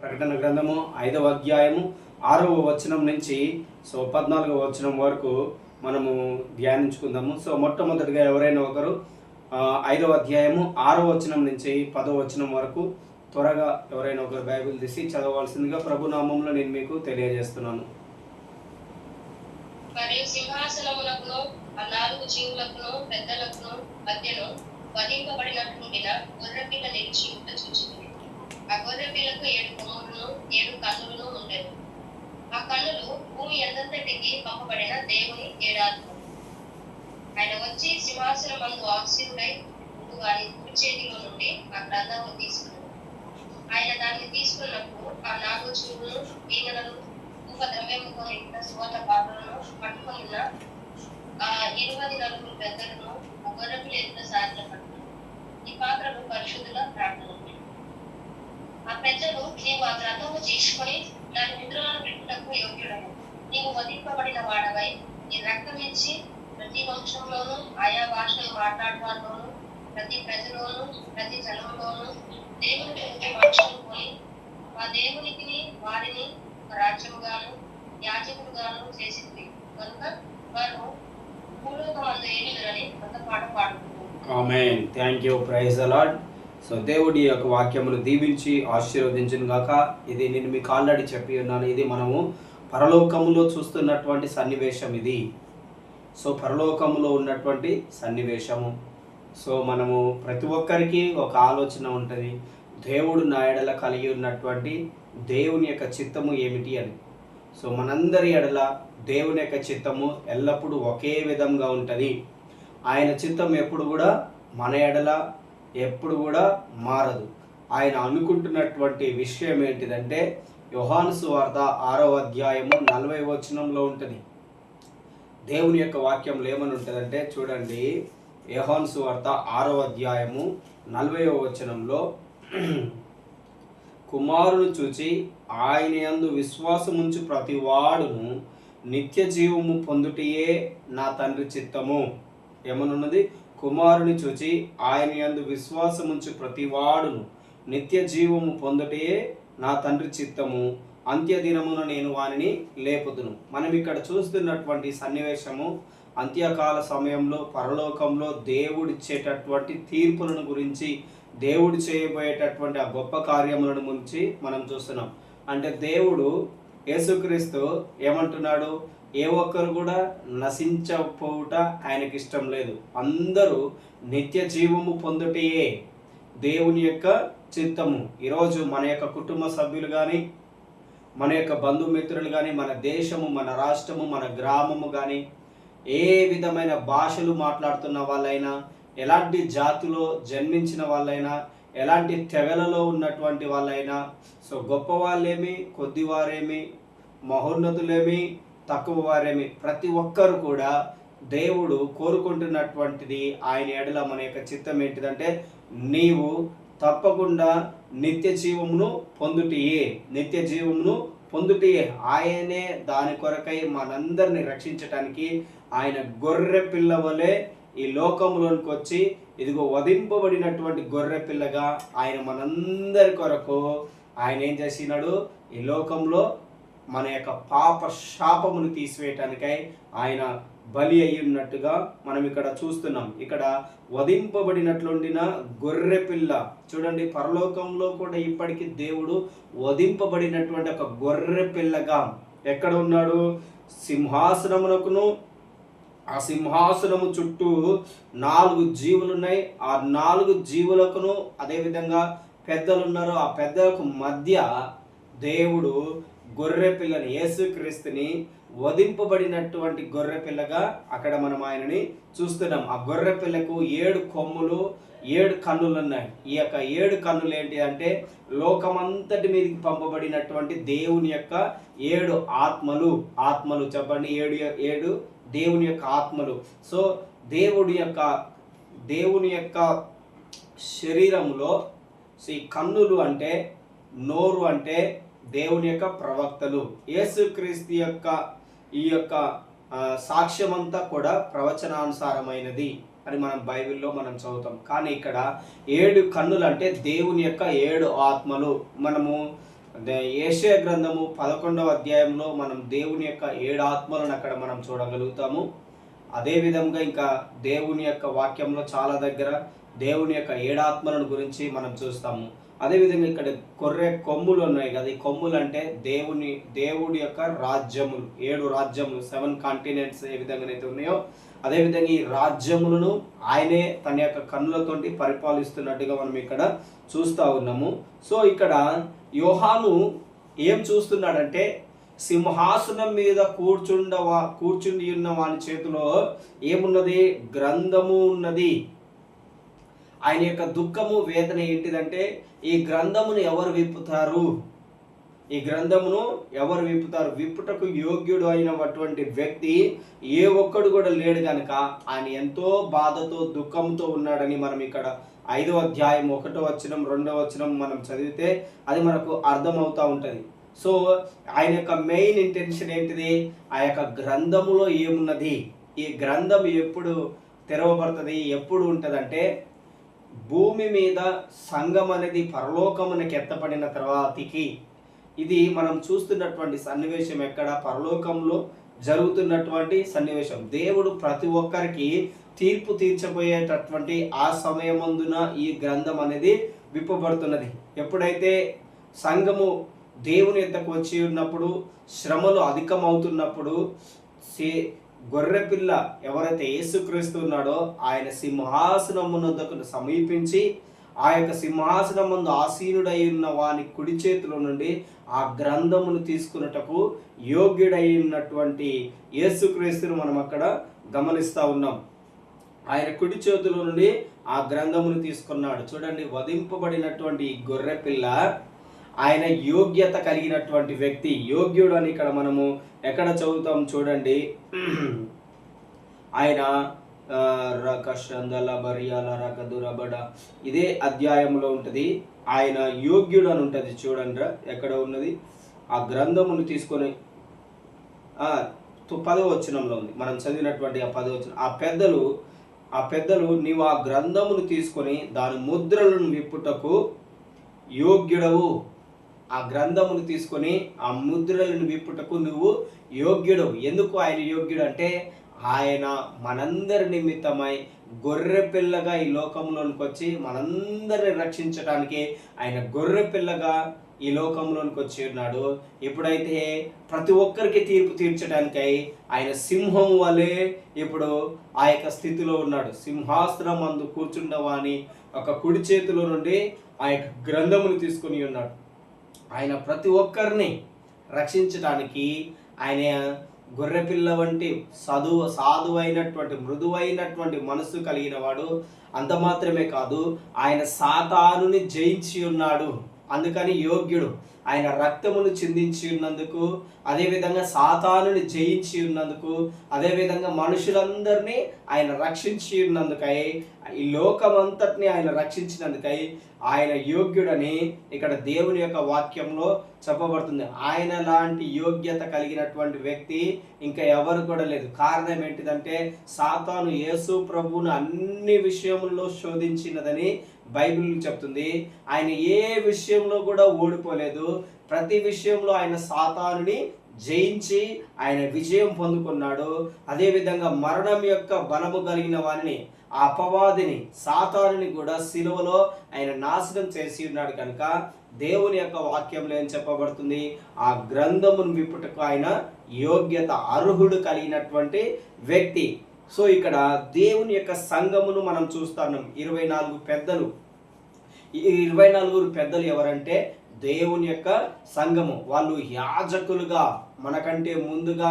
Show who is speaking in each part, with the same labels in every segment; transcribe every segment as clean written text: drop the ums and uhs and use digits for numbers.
Speaker 1: ప్రకటన గ్రంథము 5వ అధ్యాయము 6వ వచనం నుంచి 14వ వచనం వరకు మనము ధ్యానించుకుందాము. మొట్టమొదటిగా ఎవరైనా ఒకరు 5వ అధ్యాయము 6వ వచనం నుంచి 10వ వచనం వరకు త్వరగా ఎవరైనా ఒకరు బైబిల్ తీసి చదవవలసిందిగా ప్రభు నామములో నేను మీకు తెలియజేస్తున్నాను.
Speaker 2: మరియు సింహాసనమునకును ఆ 4 జీవులకును పెద్దలకును మధ్యను వధింపబడినట్లుండిన గొర్రెపిల్ల నిలిచి ఉంట చూచితిని. ఆ గొర్రెపిల్లకు 7 కొమ్ములను 7 కన్నులను ఉండెను. ఆ కన్నులు భూమి ఎందంతటికి పంపబడిన దేవుని 7 ఆత్మలు. ఆయన వచ్చి సింహాసనమందు ఆసీనుడై ఉండుగాని కుడి చేతిలో నుండి ఆ గ్రంథమును తీసుకున్నాడు. ఆయన దాన్ని తీసుకున్నప్పుడు ఆ 4 జీవులను వీణలను ధూపద్రవ్యముతో నిండిన సువర్ణ పాత్రలను పట్టుకొని ఉన్న ఆ 24 పెద్దలను ఆ గొర్రెపిల్ల ఎదుట సాగిలపడ్డారు. ఈ పాత్రలు పరిశుద్ధుల ప్రార్థన. ఆ పెద్దలు, నీవు ఆ గ్రంథము తీసుకొని దాని ముద్రలను పెట్టుటకు యోగ్యుడవు. నీవు వధింపబడిన వాడవై నీ రక్తం ఇచ్చి ప్రతి వంశంలోను ఆయా భాషలు మాట్లాడేవారిలోను ప్రతి ప్రజలోను ప్రతి జనంలోను దేవుని మనుషులు కొని ఆ దేవునికి వారిని రాజ్యముగాను యాజకుడుగాను చేసింది కనుక వారు భూలోకమందు ఏలుదురని కొత్త పాట పాడుతున్నారు.
Speaker 1: Amen. Thank you. Praise the Lord. దేవుడి యొక్క వాక్యమును దీవించి ఆశీర్వదించును గాక. ఇది నేను మీకు ఆల్రెడీ చెప్పి ఉన్నాను. ఇది మనము పరలోకములో చూస్తున్నటువంటి సన్నివేశం. ఇది పరలోకములో ఉన్నటువంటి సన్నివేశము. మనము ప్రతి ఒక్కరికి ఒక ఆలోచన ఉంటుంది, దేవుడు నా ఎడల కలిగి ఉన్నటువంటి దేవుని యొక్క చిత్తము ఏమిటి అని. మనందరి ఎడల దేవుని యొక్క చిత్తము ఎల్లప్పుడూ ఒకే విధంగా ఉంటుంది. ఆయన చిత్తం ఎప్పుడు కూడా మన ఎడల ఎప్పుడు కూడా మారదు. ఆయన అనుకుంటున్నటువంటి విషయం ఏంటిదంటే యోహాను సువార్త 6వ అధ్యాయము 40వ వచనంలో ఉంటుంది. దేవుని యొక్క వాక్యంలో ఏమని ఉంటుందంటే చూడండి, యోహాను సువార్త 6వ అధ్యాయము 40వ వచనంలో, కుమారుని చూచి ఆయన యందు విశ్వాసముంచు ప్రతివాడును నిత్య జీవము పొందుటయే నా తండ్రి చిత్తము. ఏమనున్నది? కుమారుని చూచి ఆయన యందు విశ్వాసముంచు ప్రతివాడును నిత్య జీవము పొందుటయే నా తండ్రి చిత్తము, అంత్యదినమున నేను వానిని లేపుదును. మనం ఇక్కడ చూస్తున్నటువంటి సన్నివేశము అంత్యకాల సమయంలో పరలోకంలో దేవుడిచ్చేటటువంటి తీర్పులను గురించి, దేవుడు చేయబోయేటటువంటి ఆ గొప్ప కార్యములను గురించి మనం చూస్తున్నాం. అంటే దేవుడు యేసుక్రీస్తు ఏమంటున్నాడు? ఏ ఒక్కరు కూడా నశించకపోవుట ఆయనకి ఇష్టం లేదు. అందరూ నిత్య జీవము పొందుటయే దేవుని యొక్క చిత్తము. ఈరోజు మన యొక్క కుటుంబ సభ్యులు కానీ, మన యొక్క బంధుమిత్రులు కానీ, మన దేశము, మన రాష్ట్రము, మన గ్రామము కానీ, ఏ విధమైన భాషలు మాట్లాడుతున్న వాళ్ళైనా, ఎలాంటి జాతిలో జన్మించిన వాళ్ళైనా, ఎలాంటి తెగలలో ఉన్నటువంటి వాళ్ళైనా, గొప్ప వాళ్ళేమి, కొద్దివారేమి, మహోన్నతులేమి, తక్కువ వారేమి, ప్రతి ఒక్కరు కూడా దేవుడు కోరుకుంటున్నటువంటిది ఆయన ఎడల మన యొక్క చిత్తం ఏంటిదంటే నీవు తప్పకుండా నిత్య జీవమును పొందుటయే, నిత్య జీవమును పొందుటయే. ఆయనే దాని కొరకై మనందరిని రక్షించటానికి ఆయన గొర్రె పిల్ల వలె ఈ లోకంలోనికి వచ్చి, ఇదిగో వధింపబడినటువంటి గొర్రె పిల్లగా ఆయన మనందరి కొరకు ఆయన ఏం చేసినాడు? ఈ లోకంలో మన యొక్క పాప శాపమును తీసివేయటానికై ఆయన బలి అయి ఉన్నట్టుగా మనం ఇక్కడ చూస్తున్నాం. ఇక్కడ వధింపబడినట్లుండిన గొర్రె పిల్ల చూడండి, పరలోకంలో కూడా ఇప్పటికీ దేవుడు వధింపబడినటువంటి ఒక గొర్రె పిల్లగా ఎక్కడ ఉన్నాడు? సింహాసనమునకును ఆ సింహాసనము చుట్టూ 4 జీవులు ఉన్నాయి. ఆ 4 జీవులకును అదేవిధంగా పెద్దలు ఉన్నారు. ఆ పెద్దలకు మధ్య దేవుడు గొర్రె పిల్లని, యేసుక్రీస్తుని వధింపబడినటువంటి గొర్రె పిల్లగా అక్కడ మనం ఆయనని చూస్తున్నాం. ఆ గొర్రె పిల్లకు 7 కొమ్ములు 7 కన్నులు ఉన్నాయి. ఈ యొక్క 7 కన్నులు ఏంటి అంటే లోకమంతటి మీదకి పంపబడినటువంటి దేవుని యొక్క 7 ఆత్మలు. ఆత్మలు చెప్పండి, 7 దేవుని యొక్క ఆత్మలు. దేవుని యొక్క శరీరంలో ఈ కన్నులు అంటే, నోరు అంటే దేవుని యొక్క ప్రవక్తలు. యేసుక్రీస్తు యొక్క ఈ యొక్క సాక్ష్యమంతా కూడా ప్రవచనానుసారమైనది అని మనం బైబిల్లో మనం చదువుతాం. కానీ ఇక్కడ 7 కన్నులు అంటే దేవుని యొక్క 7 ఆత్మలు. మనము యెషయా గ్రంథము 11వ అధ్యాయంలో మనం దేవుని యొక్క 7 ఆత్మలను అక్కడ మనం చూడగలుగుతాము. అదేవిధంగా ఇంకా దేవుని యొక్క వాక్యంలో చాలా దగ్గర దేవుని యొక్క 7 ఆత్మలను గురించి మనం చూస్తాము. అదేవిధంగా ఇక్కడ కొర్రె కొమ్ములు ఉన్నాయి కదా, ఈ కొమ్ములు అంటే దేవుడి యొక్క రాజ్యములు, 7 రాజ్యములు, 7 కాంటినెంట్స్ ఏ విధంగానైతే ఉన్నాయో అదేవిధంగా ఈ రాజ్యములను ఆయనే తన యొక్క కన్నులతోటి పరిపాలిస్తున్నట్టుగా మనం ఇక్కడ చూస్తూ ఉన్నాము. సో ఇక్కడ యోహాను ఏం చూస్తున్నాడంటే సింహాసనం మీద కూర్చుండి ఉన్న వాని చేతిలో ఏమున్నది? గ్రంథము ఉన్నది. ఆయన యొక్క దుఃఖము వేదన ఏంటిదంటే ఈ గ్రంథమును ఎవరు విప్పుతారు? ఈ గ్రంథమును ఎవరు విప్పుతారు? విప్పుటకు యోగ్యుడు అయినటువంటి వ్యక్తి ఏ ఒక్కడు కూడా లేడు కనుక ఆయన ఎంతో బాధతో దుఃఖంతో ఉన్నాడని మనం ఇక్కడ 5వ అధ్యాయం 1వ వచనం 2వ వచనం మనం చదివితే అది మనకు అర్థమవుతూ ఉంటుంది. సో ఆయన యొక్క మెయిన్ ఇంటెన్షన్ ఏంటిది? ఆ యొక్క గ్రంథములో ఏమున్నది? ఈ గ్రంథం ఎప్పుడు తెరవబడుతుంది, ఎప్పుడు ఉంటుందంటే భూమి మీద సంఘం అనేది పరలోకమునకి ఎత్తపడిన తర్వాతకి. ఇది మనం చూస్తున్నటువంటి సన్నివేశం ఎక్కడ? పరలోకంలో జరుగుతున్నటువంటి సన్నివేశం. దేవుడు ప్రతి ఒక్కరికి తీర్పు తీర్చబోయేటటువంటి ఆ సమయమందున ఈ గ్రంథం అనేది విప్పబడుతున్నది. ఎప్పుడైతే సంఘము దేవుని యొద్దకు వచ్చి ఉన్నప్పుడు, శ్రమలు అధికమవుతున్నప్పుడు, గొర్రెపిల్ల ఎవరైతే యేసుక్రీస్తు ఉన్నాడో ఆయన సింహాసనమునొద్దకు సమీపించి ఆ యొక్క సింహాసనం ముందు ఆసీనుడై ఉన్న వాని కుడి చేతిలో నుండి ఆ గ్రంథమును తీసుకున్నటకు యోగ్యుడై ఉన్నటువంటి యేసుక్రీస్తును మనం అక్కడ గమనిస్తూ ఉన్నాం. ఆయన కుడి చేతిలో నుండి ఆ గ్రంథమును తీసుకున్నాడు. చూడండి, వధింపబడినటువంటి ఈ గొర్రెపిల్ల ఆయన యోగ్యత కలిగినటువంటి వ్యక్తి, యోగ్యుడు అని ఇక్కడ మనము ఎక్కడ చదువుతాం చూడండి. ఆయన రకషందల బరియాల రకదురబడ ఇదే అధ్యాయంలో ఉంటుంది. ఆయన యోగ్యుడు అని ఉంటుంది. చూడండి ఎక్కడ ఉన్నది? ఆ గ్రంథమును తీసుకొని 10వ వచనంలో ఉంది. మనం చదివినటువంటి ఆ 10వ వచనం. ఆ పెద్దలు నీవు ఆ గ్రంథమును తీసుకొని దాని ముద్రలను విప్పుటకు యోగ్యుడవు. ఆ గ్రంథమును తీసుకొని ఆ ముద్రలను విప్పుటకు నువ్వు యోగ్యుడు. ఎందుకు ఆయన యోగ్యుడు అంటే ఆయన మనందరి నిమిత్తమై గొర్రె పిల్లగా ఈ లోకంలోనికి వచ్చి మనందరిని రక్షించడానికి ఆయన గొర్రె పిల్లగా ఈ లోకంలోనికి వచ్చి ఉన్నాడు. ఎప్పుడైతే ప్రతి ఒక్కరికి తీర్పు తీర్చడానికై ఆయన సింహం వలె ఇప్పుడు ఆ యొక్క స్థితిలో ఉన్నాడు. సింహాసనం అందు కూర్చుండవాని ఒక కుడి చేతిలో నుండి ఆ యొక్క గ్రంథమును తీసుకొని ఉన్నాడు. ఆయన ప్రతి ఒక్కరిని రక్షించడానికి ఆయన గొర్రెపిల్ల వంటి సాధువైనటువంటి మృదువైనటువంటి మనస్సు కలిగిన వాడు. అంత మాత్రమే కాదు, ఆయన సాతానుని జయించి ఉన్నాడు. అందుకని యోగ్యుడు. ఆయన రక్తమును చిందించి ఉన్నందుకు, అదేవిధంగా సాతానుని జయించి ఉన్నందుకు, అదేవిధంగా మనుషులందరినీ ఆయన రక్షించి ఉన్నందుకై, ఈ లోకమంతటిని ఆయన రక్షించినందుకై ఆయన యోగ్యుడని ఇక్కడ దేవుని యొక్క వాక్యంలో చెప్పబడుతుంది. ఆయన లాంటి యోగ్యత కలిగినటువంటి వ్యక్తి ఇంకా ఎవరు కూడా లేదు. కారణం ఏంటిదంటే సాతాను యేసు ప్రభువును అన్ని విషయముల్లో శోధించినదని బైబిల్ చెప్తుంది. ఆయన ఏ విషయంలో కూడా ఓడిపోలేదు. ప్రతి విషయంలో ఆయన సాతానుని జయించి ఆయన విజయం పొందుకున్నాడు. అదేవిధంగా మరణం యొక్క బలము కలిగిన వారిని, ఆ అపవాదిని, సాతానుని కూడా సిలువలో ఆయన నాశనం చేసి ఉన్నాడు. కనుక దేవుని యొక్క వాక్యంలో ఏం చెప్పబడుతుంది? ఆ గ్రంథమును విప్పుటకు ఆయన యోగ్యత, అర్హుడు కలిగినటువంటి వ్యక్తి. సో ఇక్కడ దేవుని యొక్క సంఘమును మనం చూస్తున్నాం. 24 పెద్దలు. ఈ 24 పెద్దలు ఎవరంటే దేవుని యొక్క సంఘము. వాళ్ళు యాజకులుగా మనకంటే ముందుగా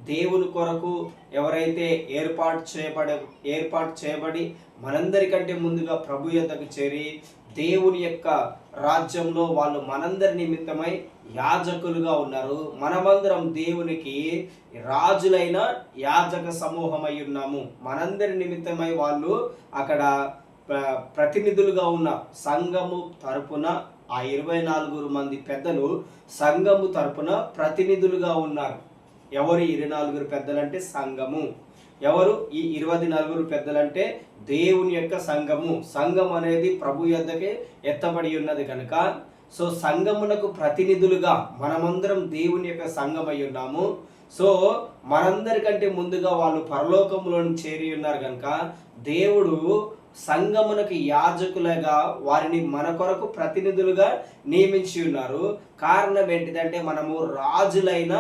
Speaker 1: దేవుని కొరకు ఎవరైతే ఏర్పాటు చేయబడి మనందరికంటే ముందుగా ప్రభు యొద్దకు చేరి దేవుని యొక్క రాజ్యంలో వాళ్ళు మనందరి నిమిత్తమై యాజకులుగా ఉన్నారు. మనమందరం దేవునికి రాజులైన యాజక సమూహమై ఉన్నాము. మనందరి నిమిత్తమై వాళ్ళు అక్కడ ప్రతినిధులుగా ఉన్న సంఘము తరపున ఆ 24 మంది పెద్దలు సంఘము తరపున ప్రతినిధులుగా ఉన్నారు. ఎవరు 24 పెద్దలంటే సంఘము. ఎవరు ఈ 24 పెద్దలంటే దేవుని యొక్క సంఘము. సంఘం అనేది ప్రభు యొద్దకే ఎత్తబడి ఉన్నది కనుక సో సంఘమునకు ప్రతినిధులుగా మనమందరం దేవుని యొక్క సంఘం అయి ఉన్నాము. సో మనందరికంటే ముందుగా వాళ్ళు పరలోకంలో చేరి ఉన్నారు కనుక దేవుడు సంఘమునకు యాజకులుగా వారిని మన కొరకు ప్రతినిధులుగా నియమించి ఉన్నారు. కారణం ఏంటిదంటే మనము రాజులైన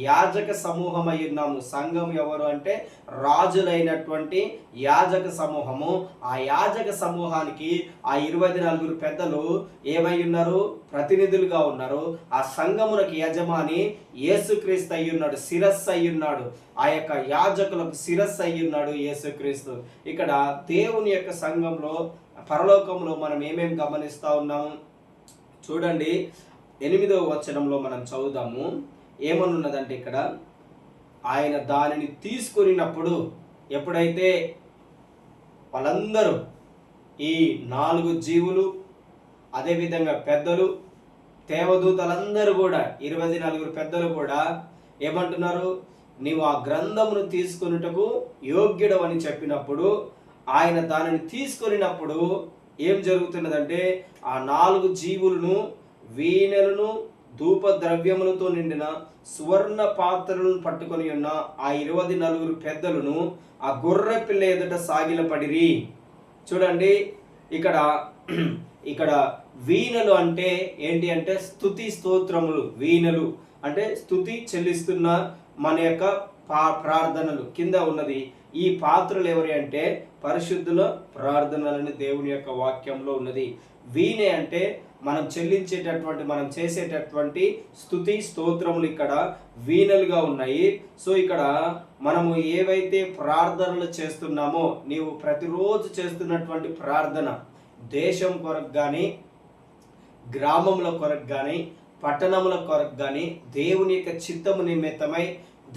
Speaker 1: యాజక సమూహం అయి ఉన్నాము. సంఘం ఎవరు అంటే రాజులైనటువంటి యాజక సమూహము. ఆ యాజక సమూహానికి ఆ 24 పెద్దలు ఏమై ఉన్నారు? ప్రతినిధులుగా ఉన్నారు. ఆ సంఘమునకు యజమాని యేసుక్రీస్తు అయి ఉన్నాడు, శిరస్సు అయి ఉన్నాడు. ఆ యొక్క యాజకులకు శిరస్సు అయి ఉన్నాడు యేసుక్రీస్తు. ఇక్కడ దేవుని యొక్క సంఘంలో పరలోకంలో మనం ఏమేమి గమనిస్తూ ఉన్నాము చూడండి. 8వ వచనంలో మనం చదువుదాము. ఏమనున్నదంటే ఇక్కడ ఆయన దానిని తీసుకున్నప్పుడు, ఎప్పుడైతే వాళ్ళందరూ ఈ 4 జీవులు, అదేవిధంగా పెద్దలు, దేవదూతలందరూ కూడా 24 పెద్దలు కూడా ఏమంటున్నారు? నీవు ఆ గ్రంథమును తీసుకొనుటకు యోగ్యుడు అని చెప్పినప్పుడు, ఆయన దానిని తీసుకొనినప్పుడు ఏం జరుగుతున్నదంటే ఆ 4 జీవులను, వీణలను, ధూప ద్రవ్యములతో నిండిన సువర్ణ పాత్రలను పట్టుకొని ఉన్న ఆ 24 పెద్దలను ఆ గొర్రె పిల్ల ఎదుట సాగిలపడిరి. చూడండి, ఇక్కడ వీణలు అంటే ఏంటి అంటే స్తుతి స్తోత్రములు. వీణలు అంటే స్తుతి చెల్లిస్తున్న మన యొక్క ప్రార్థనలు కింద ఉన్నది. ఈ పాత్రలు ఎవరి అంటే పరిశుద్ధుల ప్రార్థనలని దేవుని యొక్క వాక్యంలో ఉన్నది. వీణే అంటే మనం చెల్లించేటటువంటి, మనం చేసేటటువంటి స్తుతి స్తోత్రములు ఇక్కడ వీణలుగా ఉన్నాయి. సో ఇక్కడ మనము ఏవైతే ప్రార్థనలు చేస్తున్నామో, నీవు ప్రతిరోజు చేస్తున్నటువంటి ప్రార్థన దేశం కొరకు కానీ, గ్రామముల కొరకు కానీ, పట్టణముల కొరకు కానీ, దేవుని యొక్క చిత్తము నిమిత్తమై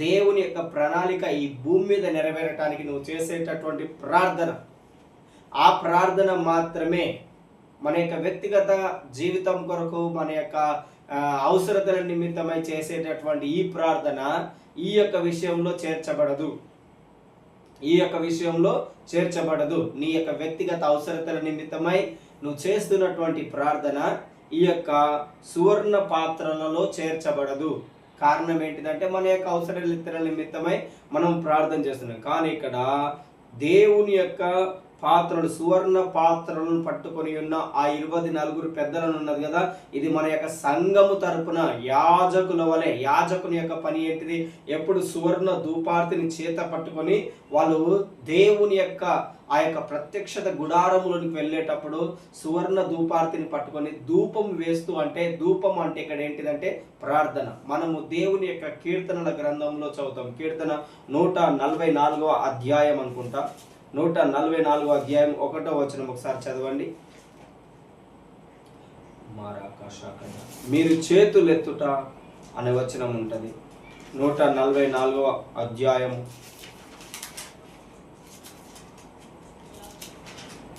Speaker 1: దేవుని యొక్క ప్రణాళిక ఈ భూమి మీద నెరవేరటానికి నువ్వు చేసేటటువంటి ప్రార్థన, ఆ ప్రార్థన మాత్రమే మన యొక్క వ్యక్తిగత జీవితం కొరకు, మన యొక్క అవసరతల నిమిత్తమై చేసేటటువంటి ఈ ప్రార్థన ఈ యొక్క విషయంలో చేర్చబడదు. నీ యొక్క వ్యక్తిగత అవసరతల నిమిత్తమై నువ్వు చేస్తున్నటువంటి ప్రార్థన ఈ యొక్క సువర్ణ పాత్రలలో చేర్చబడదు. కారణం ఏంటిదంటే మన యొక్క అవసరాల నిమిత్తమై మనం ప్రార్థన చేస్తున్నాం. కానీ ఇక్కడ దేవుని యొక్క పాత్రలు, సువర్ణ పాత్రలను పట్టుకొని ఉన్న ఆ 24 పెద్దలను ఉన్నది కదా, ఇది మన యొక్క సంఘము తరపున యాజకుల వలె. యాజకుని యొక్క పని ఏంటిది? ఎప్పుడు సువర్ణ ధూపార్తిని చేత పట్టుకొని వాళ్ళు దేవుని యొక్క ఆ యొక్క ప్రత్యక్షత గుడారములోనికి వెళ్ళేటప్పుడు సువర్ణ ధూపార్తిని పట్టుకొని ధూపం వేస్తూ, అంటే ధూపం అంటే ఇక్కడ ఏంటిదంటే ప్రార్థన. మనము దేవుని యొక్క కీర్తనల గ్రంథంలో చదువుతాం. కీర్తన 144వ అధ్యాయం అనుకుంటా, 144వ అధ్యాయం 1వ వచనం ఒకసారి చదవండి. మీరు చేతులెత్తుట అనే వచనం ఉంటుంది. 144వ అధ్యాయం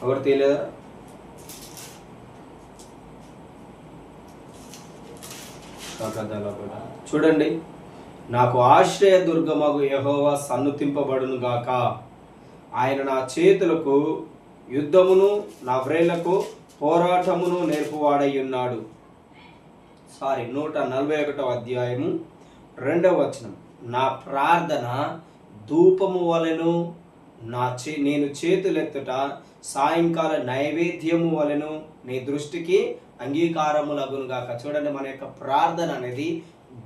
Speaker 1: ఎవరు తెలియదా? చూడండి, నాకు ఆశ్రయ దుర్గమగు యెహోవా సన్నుతింపబడును గాక. ఆయన నా చేతులకు యుద్ధమును, నా వ్రేళ్లకు పోరాటమును నేర్పువాడై ఉన్నాడు. 141వ అధ్యాయము 2వ వచనం. నా ప్రార్థన ధూపము వలెను, నేను చేతులెత్తుట సాయంకాల నైవేద్యము వలెను నీ దృష్టికి అంగీకారములగును గాక. చూడండి, మన యొక్క ప్రార్థన అనేది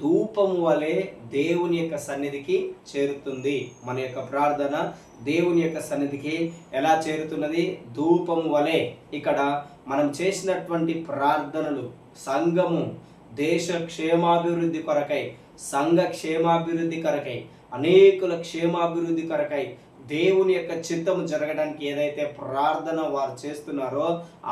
Speaker 1: ధూపము వలె దేవుని యొక్క సన్నిధికి చేరుతుంది. మన యొక్క ప్రార్థన దేవుని యొక్క సన్నిధికి ఎలా చేరుతున్నది? ధూపము వలె. ఇక్కడ మనం చేసినటువంటి ప్రార్థనలు సంఘము దేశ క్షేమాభివృద్ధి కొరకై, సంఘ క్షేమాభివృద్ధి కొరకై, అనేకుల క్షేమాభివృద్ధి కొరకై, దేవుని యొక్క చిత్తము జరగడానికి ఏదైతే ప్రార్థన వారు చేస్తున్నారో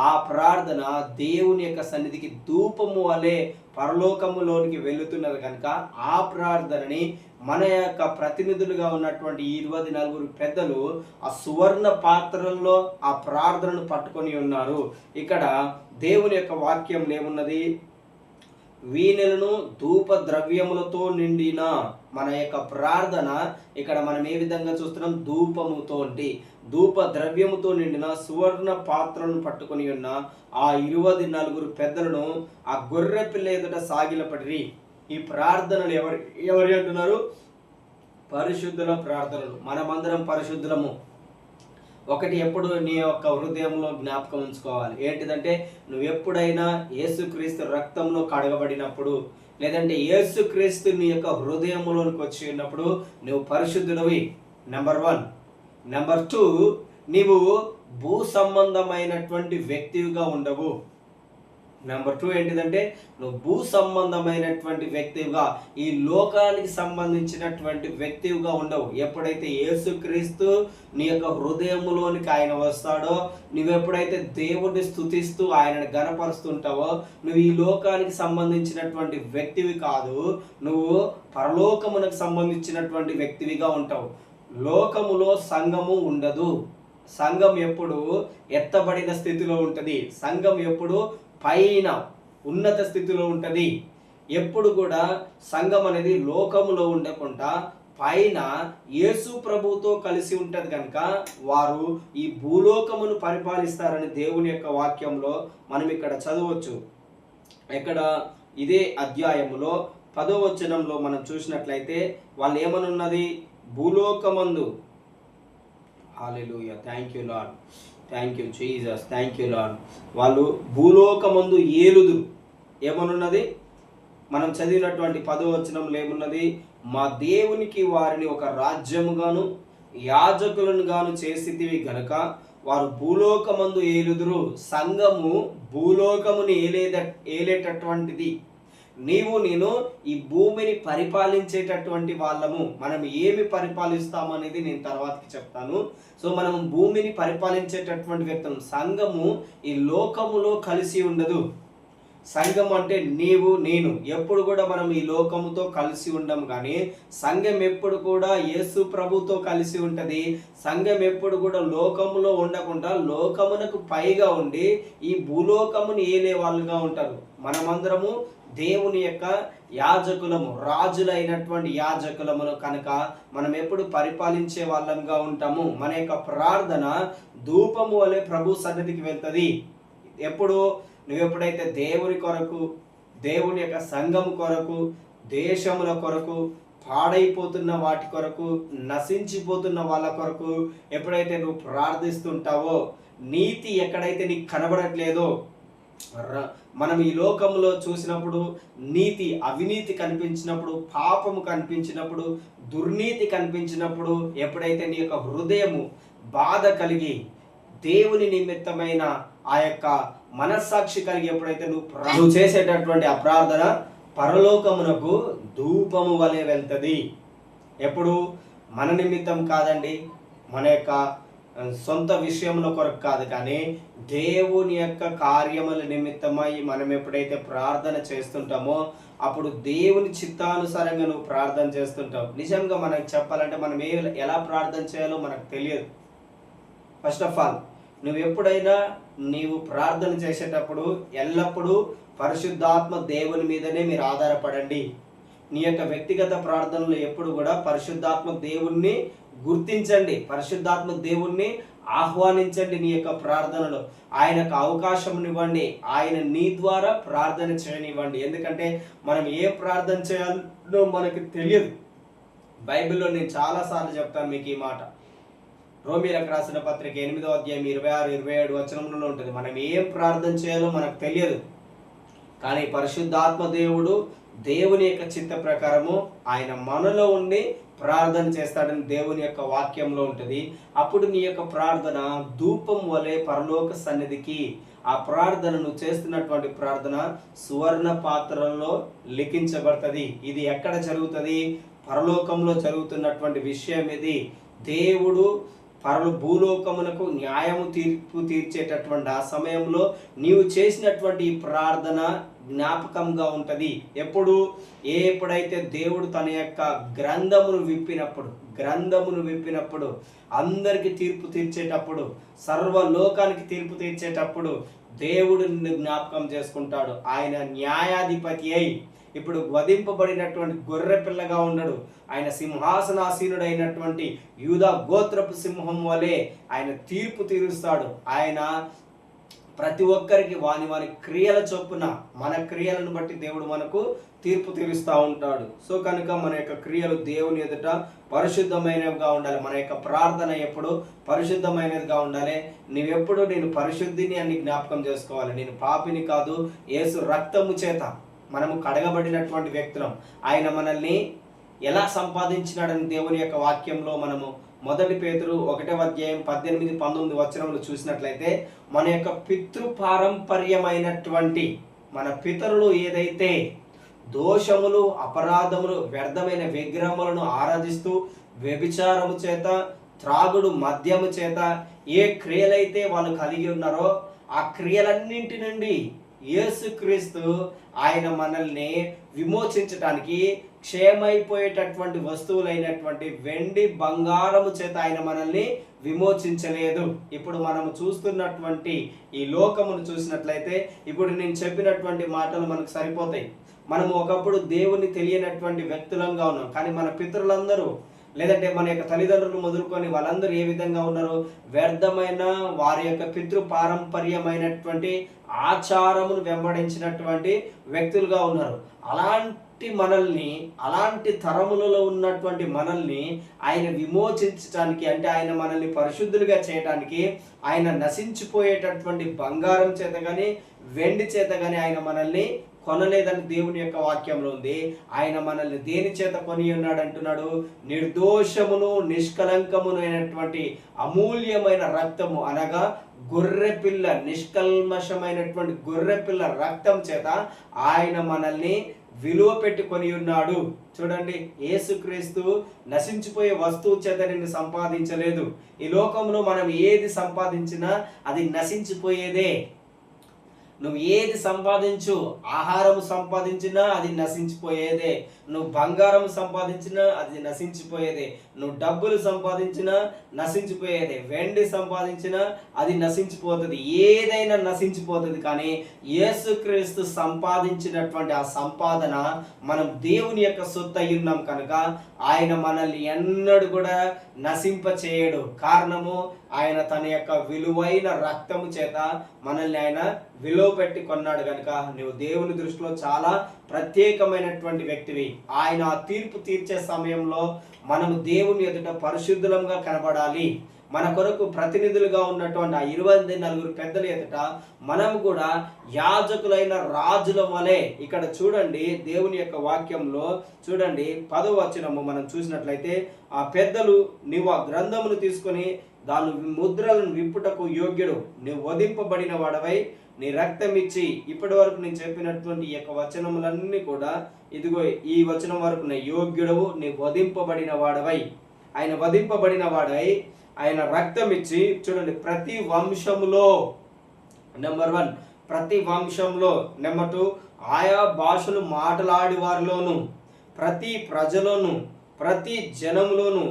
Speaker 1: ఆ ప్రార్థన దేవుని యొక్క సన్నిధికి ధూపము వలె పరలోకములోనికి వెళుతున్నది కనుక ఆ ప్రార్థనని మన యొక్క ప్రతినిధులుగా ఉన్నటువంటి 24 పెద్దలు ఆ సువర్ణ పాత్రల్లో ఆ ప్రార్థనను పట్టుకొని ఉన్నారు. ఇక్కడ దేవుని యొక్క వాక్యం ఏమున్నది? వీణెలను ధూప ద్రవ్యములతో నిండిన మన యొక్క ప్రార్థన ఇక్కడ మనం ఏ విధంగా చూస్తున్నాం? ధూప ద్రవ్యముతో నిండిన సువర్ణ పాత్రను పట్టుకొని ఉన్న ఆ 24 పెద్దలను ఆ గొర్రె పిల్ల ఎదుట సాగిలపడిరి. ఈ ప్రార్థనలు ఎవరి అంటున్నారు? పరిశుద్ధుల ప్రార్థనలు. మనమందరం పరిశుద్ధులము. ఒకటి ఎప్పుడు నీ యొక్క హృదయంలో జ్ఞాపకం ఉంచుకోవాలి. ఏంటిదంటే, నువ్వు ఎప్పుడైనా యేసుక్రీస్తు రక్తంలో కడగబడినప్పుడు, లేదంటే యేసుక్రీస్తు నీ యొక్క హృదయంలోనికి వచ్చి ఉన్నప్పుడు నువ్వు పరిశుద్ధుడవి. నెంబర్ 1. నెంబర్ 2, నీవు భూ సంబంధమైనటువంటి వ్యక్తిగా ఉండవు. నెంబర్ 2 ఏంటిదంటే, నువ్వు భూ సంబంధమైనటువంటి వ్యక్తిగా, ఈ లోకానికి సంబంధించినటువంటి వ్యక్తిగా ఉండవు. ఎప్పుడైతే యేసుక్రీస్తు నీ యొక్క హృదయంలోనికి ఆయన వస్తాడో, నువ్వు ఎప్పుడైతే దేవుడిని స్తుతిస్తూ ఆయనను గణపరుస్తుంటావో, నువ్వు ఈ లోకానికి సంబంధించినటువంటి వ్యక్తివి కాదు, నువ్వు పరలోకమునకు సంబంధించినటువంటి వ్యక్తివిగా ఉంటావు. లోకములో సంఘము ఉండదు. సంఘం ఎప్పుడు ఎత్తబడిన స్థితిలో ఉంటుంది. సంఘం ఎప్పుడు పైన ఉన్నత స్థితిలో ఉంటుంది. ఎప్పుడు కూడా సంఘం అనేది లోకములో ఉండకుండా పైన యేసు ప్రభుతో కలిసి ఉంటుంది. కనుక వారు ఈ భూలోకమును పరిపాలిస్తారని దేవుని యొక్క వాక్యంలో మనం ఇక్కడ చదవచ్చు. ఇక్కడ ఇదే అధ్యాయములో 10వ వచనంలో మనం చూసినట్లయితే వాళ్ళు ఏమనున్నది? భూలోకమందు, hallelujah, thank you Lord, thank you Jesus, thank you Lord. వాళ్ళు భూలోకమందు ఏలుదురు. ఏమనున్నది? మనం చదివినటువంటి 10వ వచనంలో ఏమున్నది? మా దేవునికి వారిని ఒక రాజ్యముగాను యాజకులను గాను చేసితివి గనుక వారు భూలోకమందు ఏలుదురు. సంఘము భూలోకముని ఏలేటటువంటిది. నీవు నేను ఈ భూమిని పరిపాలించేటటువంటి వాళ్ళము. మనం ఏమి పరిపాలిస్తాము అనేది నేను తర్వాతకి చెప్తాను. సో మనం భూమిని పరిపాలించేటటువంటి వ్యక్తులు. సంఘము ఈ లోకములో కలిసి ఉండదు. సంఘం అంటే నీవు నేను ఎప్పుడు కూడా మనం ఈ లోకముతో కలిసి ఉండం. కానీ సంఘం ఎప్పుడు కూడా యేసు ప్రభుతో కలిసి ఉంటది. సంఘం ఎప్పుడు కూడా లోకములో ఉండకుండా లోకమునకు పైగా ఉండి ఈ భూలోకముని ఏలే వాళ్ళుగా ఉంటారు. మనమందరము దేవుని యొక్క యాజకులము, రాజులైనటువంటి యాజకులమును కనుక మనం ఎప్పుడు పరిపాలించే వాళ్ళంగా ఉంటాము. మన యొక్క ప్రార్థన ధూపము వలె ప్రభు సన్నిధికి వెళ్తుంది. ఎప్పుడు నువ్వు ఎప్పుడైతే దేవుని కొరకు, దేవుని యొక్క సంఘము కొరకు, దేశముల కొరకు, పాడైపోతున్న వాటి కొరకు, నశించిపోతున్న వాళ్ళ కొరకు ఎప్పుడైతే నువ్వు ప్రార్థిస్తుంటావో, నీతి ఎక్కడైతే నీకు కనబడట్లేదో, మనం ఈ లోకంలో చూసినప్పుడు నీతి అవినీతి కనిపించినప్పుడు, పాపము కనిపించినప్పుడు, దుర్నీతి కనిపించినప్పుడు, ఎప్పుడైతే నీ యొక్క హృదయము బాధ కలిగి దేవుని నిమిత్తమైన ఆ యొక్క మనస్సాక్షి కలిగి ఎప్పుడైతే నువ్వు చేసేటటువంటి ఆ ప్రార్థన పరలోకమునకు ధూపము వలె వెళ్తుంది. ఎప్పుడు మన నిమిత్తం కాదండి, మన యొక్క సొంత విషయముల కొరకు కాదు, కానీ దేవుని యొక్క కార్యముల నిమిత్తమై మనం ఎప్పుడైతే ప్రార్థన చేస్తుంటామో అప్పుడు దేవుని చిత్తానుసారంగా నువ్వు ప్రార్థన చేస్తుంటావు. నిజంగా మనకు చెప్పాలంటే మనం ఎలా ప్రార్థన చేయాలో మనకు తెలియదు. ఫస్ట్ ఆఫ్ ఆల్ నువ్వు ఎప్పుడైనా నీవు ప్రార్థన చేసేటప్పుడు ఎల్లప్పుడూ పరిశుద్ధాత్మ దేవుని మీదనే మీరు ఆధారపడండి. నీ యొక్క వ్యక్తిగత ప్రార్థనలు ఎప్పుడు కూడా పరిశుద్ధాత్మ దేవుణ్ణి గుర్తించండి, పరిశుద్ధాత్మ దేవుణ్ణి ఆహ్వానించండి. నీ యొక్క ప్రార్థనలో ఆయనకు అవకాశం ఇవ్వండి, ఆయన నీ ద్వారా ప్రార్థన చేయనివ్వండి. ఎందుకంటే మనం ఏ ప్రార్థన చేయాలో మనకు తెలియదు. బైబిల్లో నేను చాలాసార్లు చెప్తాను మీకు ఈ మాట. రోమీలకు రాసిన పత్రిక 8వ అధ్యాయం 26-27 వచనంలో ఉంటుంది. మనం ఏం ప్రార్థన చేయాలో మనకు తెలియదు, కానీ పరిశుద్ధాత్మ దేవుడు దేవుని యొక్క చిత్త ప్రకారము ఆయన మనలో ఉండి ప్రార్థన చేస్తాడని దేవుని యొక్క వాక్యంలో ఉంటుంది. అప్పుడు నీ యొక్క ప్రార్థన ధూపం వలె పరలోక సన్నిధికి, ఆ ప్రార్థన నువ్వు చేస్తున్నటువంటి ప్రార్థన సువర్ణ పాత్రలో లిఖించబడుతుంది. ఇది ఎక్కడ జరుగుతుంది? పరలోకంలో జరుగుతున్నటువంటి విషయం ఇది. దేవుడు భూలోకమునకు న్యాయము తీర్పు తీర్చేటటువంటి ఆ సమయంలో నీవు చేసినటువంటి ప్రార్థన జ్ఞాపకంగా ఉంటుంది. ఎప్పుడైతే దేవుడు తన యొక్క గ్రంథమును విప్పినప్పుడు అందరికి తీర్పు తీర్చేటప్పుడు, సర్వలోకానికి తీర్పు తీర్చేటప్పుడు దేవుడు నిన్ను జ్ఞాపకం చేసుకుంటాడు. ఆయన న్యాయాధిపతి అయి ఇప్పుడు వధింపబడినటువంటి గొర్రె పిల్లగా ఉండడు. ఆయన సింహాసనాసీనుడైనటువంటి యూదా గోత్రపు సింహం వలె ఆయన తీర్పు తీరుస్తాడు. ఆయన ప్రతి ఒక్కరికి వాని క్రియల చొప్పున, మన క్రియలను బట్టి దేవుడు మనకు తీర్పు తీరుస్తూ ఉంటాడు. సో కనుక మన యొక్క క్రియలు దేవుని ఎదుట పరిశుద్ధమైనవిగా ఉండాలి. మన యొక్క ప్రార్థన ఎప్పుడు పరిశుద్ధమైనదిగా ఉండాలి. నీవెప్పుడు నేను పరిశుద్ధిని అని జ్ఞాపకం చేసుకోవాలి. నేను పాపిని కాదు, యేసు రక్తము చేత మనము కడగబడినటువంటి వ్యక్తులం. ఆయన మనల్ని ఎలా సంపాదించినాడని దేవుని యొక్క వాక్యంలో మనము 1 పేతురు 1:18-19 వచనములు చూసినట్లయితే, మన యొక్క పితృపారంపర్యమైనటువంటి మన పితరులు ఏదైతే దోషములు, అపరాధములు, వ్యర్థమైన విగ్రహములను ఆరాధిస్తూ వ్యభిచారము చేత, త్రాగుడు, మద్యము చేత ఏ క్రియలైతే వాళ్ళు కలిగి ఉన్నారో ఆ క్రియలన్నింటి నుండి యేసుక్రీస్తు ఆయన మనల్ని విమోచించటానికి క్షేమైపోయేటటువంటి వస్తువులైనటువంటి వెండి, బంగారము చేత ఆయన మనల్ని విమోచించలేదు. ఇప్పుడు మనము చూస్తున్నటువంటి ఈ లోకమును చూసినట్లయితే, ఇప్పుడు నేను చెప్పినటువంటి మాటలు మనకు సరిపోతాయి. మనము ఒకప్పుడు దేవుని తెలియనటువంటి వ్యక్తులంగా ఉన్నాం. కానీ మన పితరులందరూ, లేదంటే మన యొక్క తల్లిదండ్రులు మొదలుకొని వాళ్ళందరూ ఏ విధంగా ఉన్నారు? వ్యర్థమైన వారి యొక్క పితృ పారంపర్యమైనటువంటి ఆచారమును వెంబడించినటువంటి వ్యక్తులుగా ఉన్నారు. అలాంటి తరములలో ఉన్నటువంటి మనల్ని ఆయన విమోచించడానికి, అంటే ఆయన మనల్ని పరిశుద్ధులుగా చేయడానికి, ఆయన నశించిపోయేటటువంటి బంగారం చేత కానీ వెండి చేత కానీ ఆయన మనల్ని కొనలేదని దేవుని యొక్క వాక్యంలో ఉంది. ఆయన మనల్ని దేని చేత కొని ఉన్నాడు అంటున్నాడు? నిర్దోషమును నిష్కలంకమునైనటువంటి అమూల్యమైన రక్తము, అనగా గొర్రెపిల్ల, నిష్కల్మషమైనటువంటి గొర్రెపిల్ల రక్తం చేత ఆయన మనల్ని విలువ పెట్టుకొని ఉన్నాడు. చూడండి, యేసుక్రీస్తు నశించిపోయే వస్తువు చేత నిన్ను సంపాదించలేదు. ఈ లోకంలో మనం ఏది సంపాదించినా అది నశించిపోయేదే. నువ్వు ఏది సంపాదించు, ఆహారం సంపాదించినా అది నశించిపోయేదే. నువ్వు బంగారం సంపాదించినా అది నశించిపోయేదే. నువ్వు డబ్బులు సంపాదించినా నశించిపోయేదే. వెండి సంపాదించినా అది నశించిపోతుంది. ఏదైనా నశించిపోతుంది. కానీ యేసుక్రీస్తు సంపాదించినటువంటి ఆ సంపాదన మనం దేవుని యొక్క సొత్తు అయి ఉన్నాం కనుక ఆయన మనల్ని ఎన్నడూ కూడా నశింప చేయడు. కారణము, ఆయన తన యొక్క విలువైన రక్తము చేత మనల్ని ఆయన విలువ పెట్టి కొన్నాడు కనుక నువ్వు దేవుని దృష్టిలో చాలా ప్రత్యేకమైనటువంటి వ్యక్తివి. ఆయన ఆ తీర్పు తీర్చే సమయంలో మనము దేవుని ఎదుట పరిశుద్ధులంగా కనబడాలి. మన కొరకు ప్రతినిధులుగా ఉన్నటువంటి ఆ 24 పెద్దల ఎదుట మనము కూడా యాజకులైన రాజుల వలె. ఇక్కడ చూడండి, దేవుని యొక్క వాక్యంలో చూడండి 10వ వచనము మనం చూసినట్లయితే, ఆ పెద్దలు, నీవు ఆ గ్రంథమును తీసుకొని దాని ముద్రలను విప్పుటకు యోగ్యుడు, నీవు వధింపబడిన వాడవై నీ రక్తం ఇచ్చి. ఇప్పటి వరకు నేను చెప్పినటువంటి ఈ యొక్క వచనములన్నీ కూడా ఇదిగో ఈ వచనం వరకు యోగ్యుడవు, నీ వధింపబడిన వాడవై, ఆయన వధింపబడిన వాడై ఆయన రక్తం ఇచ్చి. చూడండి, ప్రతి వంశములో నెంబర్ 1, ప్రతి వంశంలో నెంబర్ 2, ఆయా భాషలు మాట్లాడి వారిలోను, ప్రతి ప్రజలోను, ప్రతి జనములోను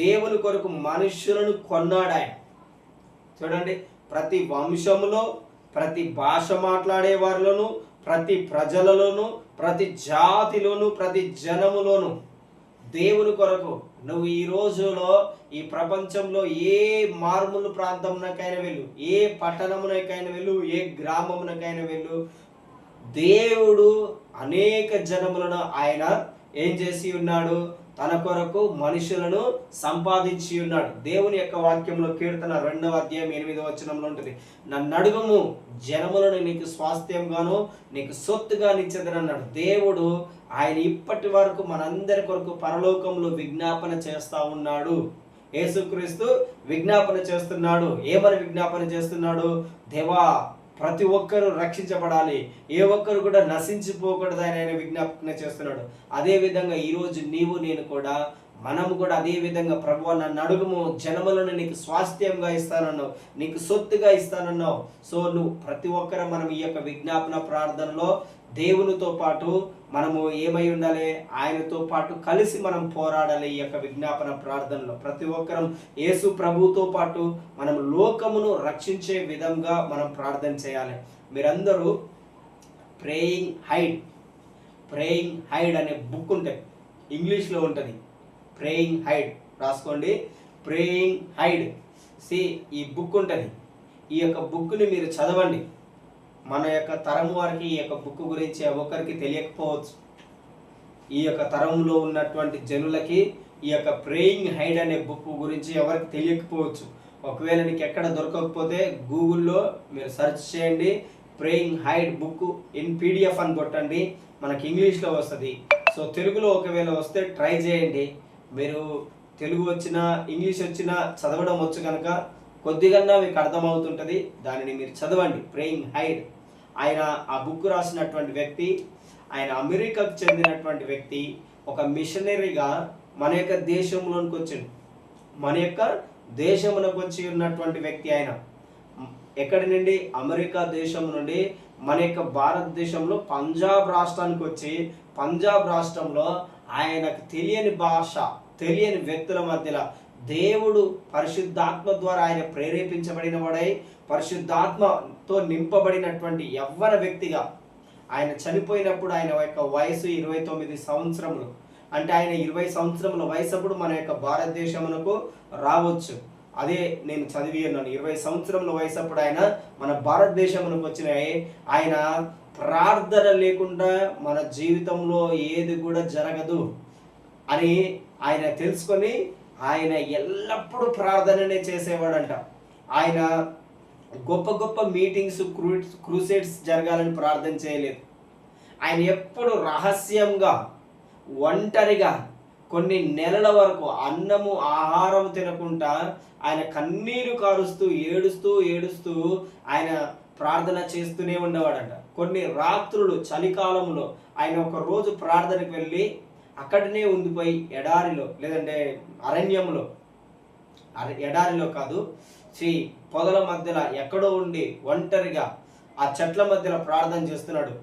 Speaker 1: దేవుని కొరకు మనుషులను కొన్నాడు ఆయన. చూడండి, ప్రతి వంశములో, ప్రతి భాష మాట్లాడే వారిలోను, ప్రతి ప్రజలలోను, ప్రతి జాతిలోను, ప్రతి జనములోను దేవుని కొరకు నువ్వు ఈ రోజులో ఈ ప్రపంచంలో ఏ మారుమూల ప్రాంతమునకైనా వెళ్ళు, ఏ పట్టణమునకైనా వెళ్ళు, ఏ గ్రామమునకైనా వెళ్ళు, దేవుడు అనేక జనములను ఆయన ఏం చేసి ఉన్నాడు? తన కొరకు మనుషులను సంపాదించి ఉన్నాడు. దేవుని యొక్క వాక్యంలో కీర్తన 2వ అధ్యాయం 8వ వచనంలో ఉంటుంది, నన్ను అడుగుము, జనములను నీకు స్వాస్థ్యంగాను నీకు సొత్తుగా నిచ్చెదనన్నాడు. దేవుడు ఆయన ఇప్పటి వరకు మనందరి కొరకు పరలోకంలో విజ్ఞాపన చేస్తా ఉన్నాడు. యేసుక్రీస్తు విజ్ఞాపన చేస్తున్నాడు. ఏమని విజ్ఞాపన చేస్తున్నాడు? దేవా, ప్రతి ఒక్కరూ రక్షించబడాలి, ఏ ఒక్కరు కూడా నశించిపోకూడదు అని ఆయన విజ్ఞాపన చేస్తున్నాడు. అదేవిధంగా ఈరోజు నీవు నేను కూడా మనము కూడా అదే విధంగా ప్రభువా నన్ను అడుగుము, జనములను నీకు స్వాస్థ్యంగా ఇస్తానన్నావు, నీకు సొత్తుగా ఇస్తానన్నావు. సో నువ్వు ప్రతి ఒక్కరు మనం ఈ యొక్క విజ్ఞాపన ప్రార్థనలో దేవునితో పాటు మనము ఏమై ఉండాలి, ఆయనతో పాటు కలిసి మనం పోరాడాలి. ఈ యొక్క విజ్ఞాపన ప్రార్థనలో ప్రతి ఒక్కరం యేసు ప్రభువుతో పాటు మనం లోకమును రక్షించే విధంగా మనం ప్రార్థన చేయాలి. మీరందరూ ప్రేయింగ్ హైడ్ అనే బుక్ ఉంటుంది, ఇంగ్లీష్లో ఉంటుంది. ప్రేయింగ్ హైడ్ రాసుకోండి, ప్రేయింగ్ హైడ్. ఈ బుక్ ఉంటుంది. ఈ యొక్క బుక్ని మీరు చదవండి. మన యొక్క తరం వారికి ఈ యొక్క బుక్ గురించి ఒకరికి తెలియకపోవచ్చు. ఈ యొక్క తరంలో ఉన్నటువంటి జనులకి ఈ యొక్క ప్రేయింగ్ హైడ్ అనే బుక్ గురించి ఎవరికి తెలియకపోవచ్చు. ఒకవేళ నీకు ఎక్కడ దొరకకపోతే గూగుల్లో మీరు సెర్చ్ చేయండి, praying hide book in PDF అని కొట్టండి, మనకి ఇంగ్లీష్లో వస్తుంది. సో తెలుగులో ఒకవేళ వస్తే ట్రై చేయండి. మీరు తెలుగు వచ్చినా ఇంగ్లీష్ వచ్చినా చదవడం వచ్చు కనుక కొద్దిగా మీకు అర్థమవుతుంటుంది, దానిని మీరు చదవండి. Praying hide. ఆయన ఆ బుక్ రాసినటువంటి వ్యక్తి, ఆయన అమెరికాకు చెందినటువంటి వ్యక్తి, ఒక మిషనరీగా మన యొక్క దేశంలోనికి వచ్చాడు. మన యొక్క దేశమునకు వచ్చి ఉన్నటువంటి వ్యక్తి ఆయన. ఎక్కడి నుండి? అమెరికా దేశం నుండి మన యొక్క భారతదేశంలో పంజాబ్ రాష్ట్రానికి వచ్చి, పంజాబ్ రాష్ట్రంలో ఆయనకు తెలియని భాష, తెలియని వ్యక్తుల మధ్యలో దేవుడు పరిశుద్ధాత్మ ద్వారా ఆయన ప్రేరేపించబడిన వాడై, పరిశుద్ధాత్మతో నింపబడినటువంటి యవ్వన వ్యక్తిగా ఆయన చనిపోయినప్పుడు ఆయన యొక్క వయసు 29 సంవత్సరములు. అంటే ఆయన 20 సంవత్సరముల వయసు అప్పుడు మన యొక్క భారతదేశమునకు రావచ్చు. అదే నేను చదివి ఉన్నాను. 20 సంవత్సరముల వయసు అప్పుడు ఆయన మన భారతదేశమునకు వచ్చిన ఆయన ప్రార్థన లేకుండా మన జీవితంలో ఏది కూడా జరగదు అని ఆయన తెలుసుకొని ఆయన ఎల్లప్పుడూ ప్రార్థననే చేసేవాడంట. ఆయన గొప్ప గొప్ప మీటింగ్స్, క్రూసేడ్స్ జరగాలని ప్రార్థన చేయలేదు. ఆయన ఎప్పుడు రహస్యంగా, ఒంటరిగా కొన్ని నెలల వరకు అన్నము ఆహారం తినకుండా ఆయన కన్నీరు కారుస్తూ ఏడుస్తూ ఆయన ప్రార్థన చేస్తూనే ఉండేవాడంట. కొన్ని రాత్రులు చలికాలంలో ఆయన ఒక రోజు ప్రార్థనకు వెళ్ళి అక్కడనే ఉండిపోయి ఎడారిలో, లేదంటే అరణ్యంలో, ఎడారిలో కాదు, పొదల మధ్యలో ఎక్కడో ఉండి ఒంటరిగా ఆ చెట్ల మధ్యలో ప్రార్థన చేస్తున్నాడు.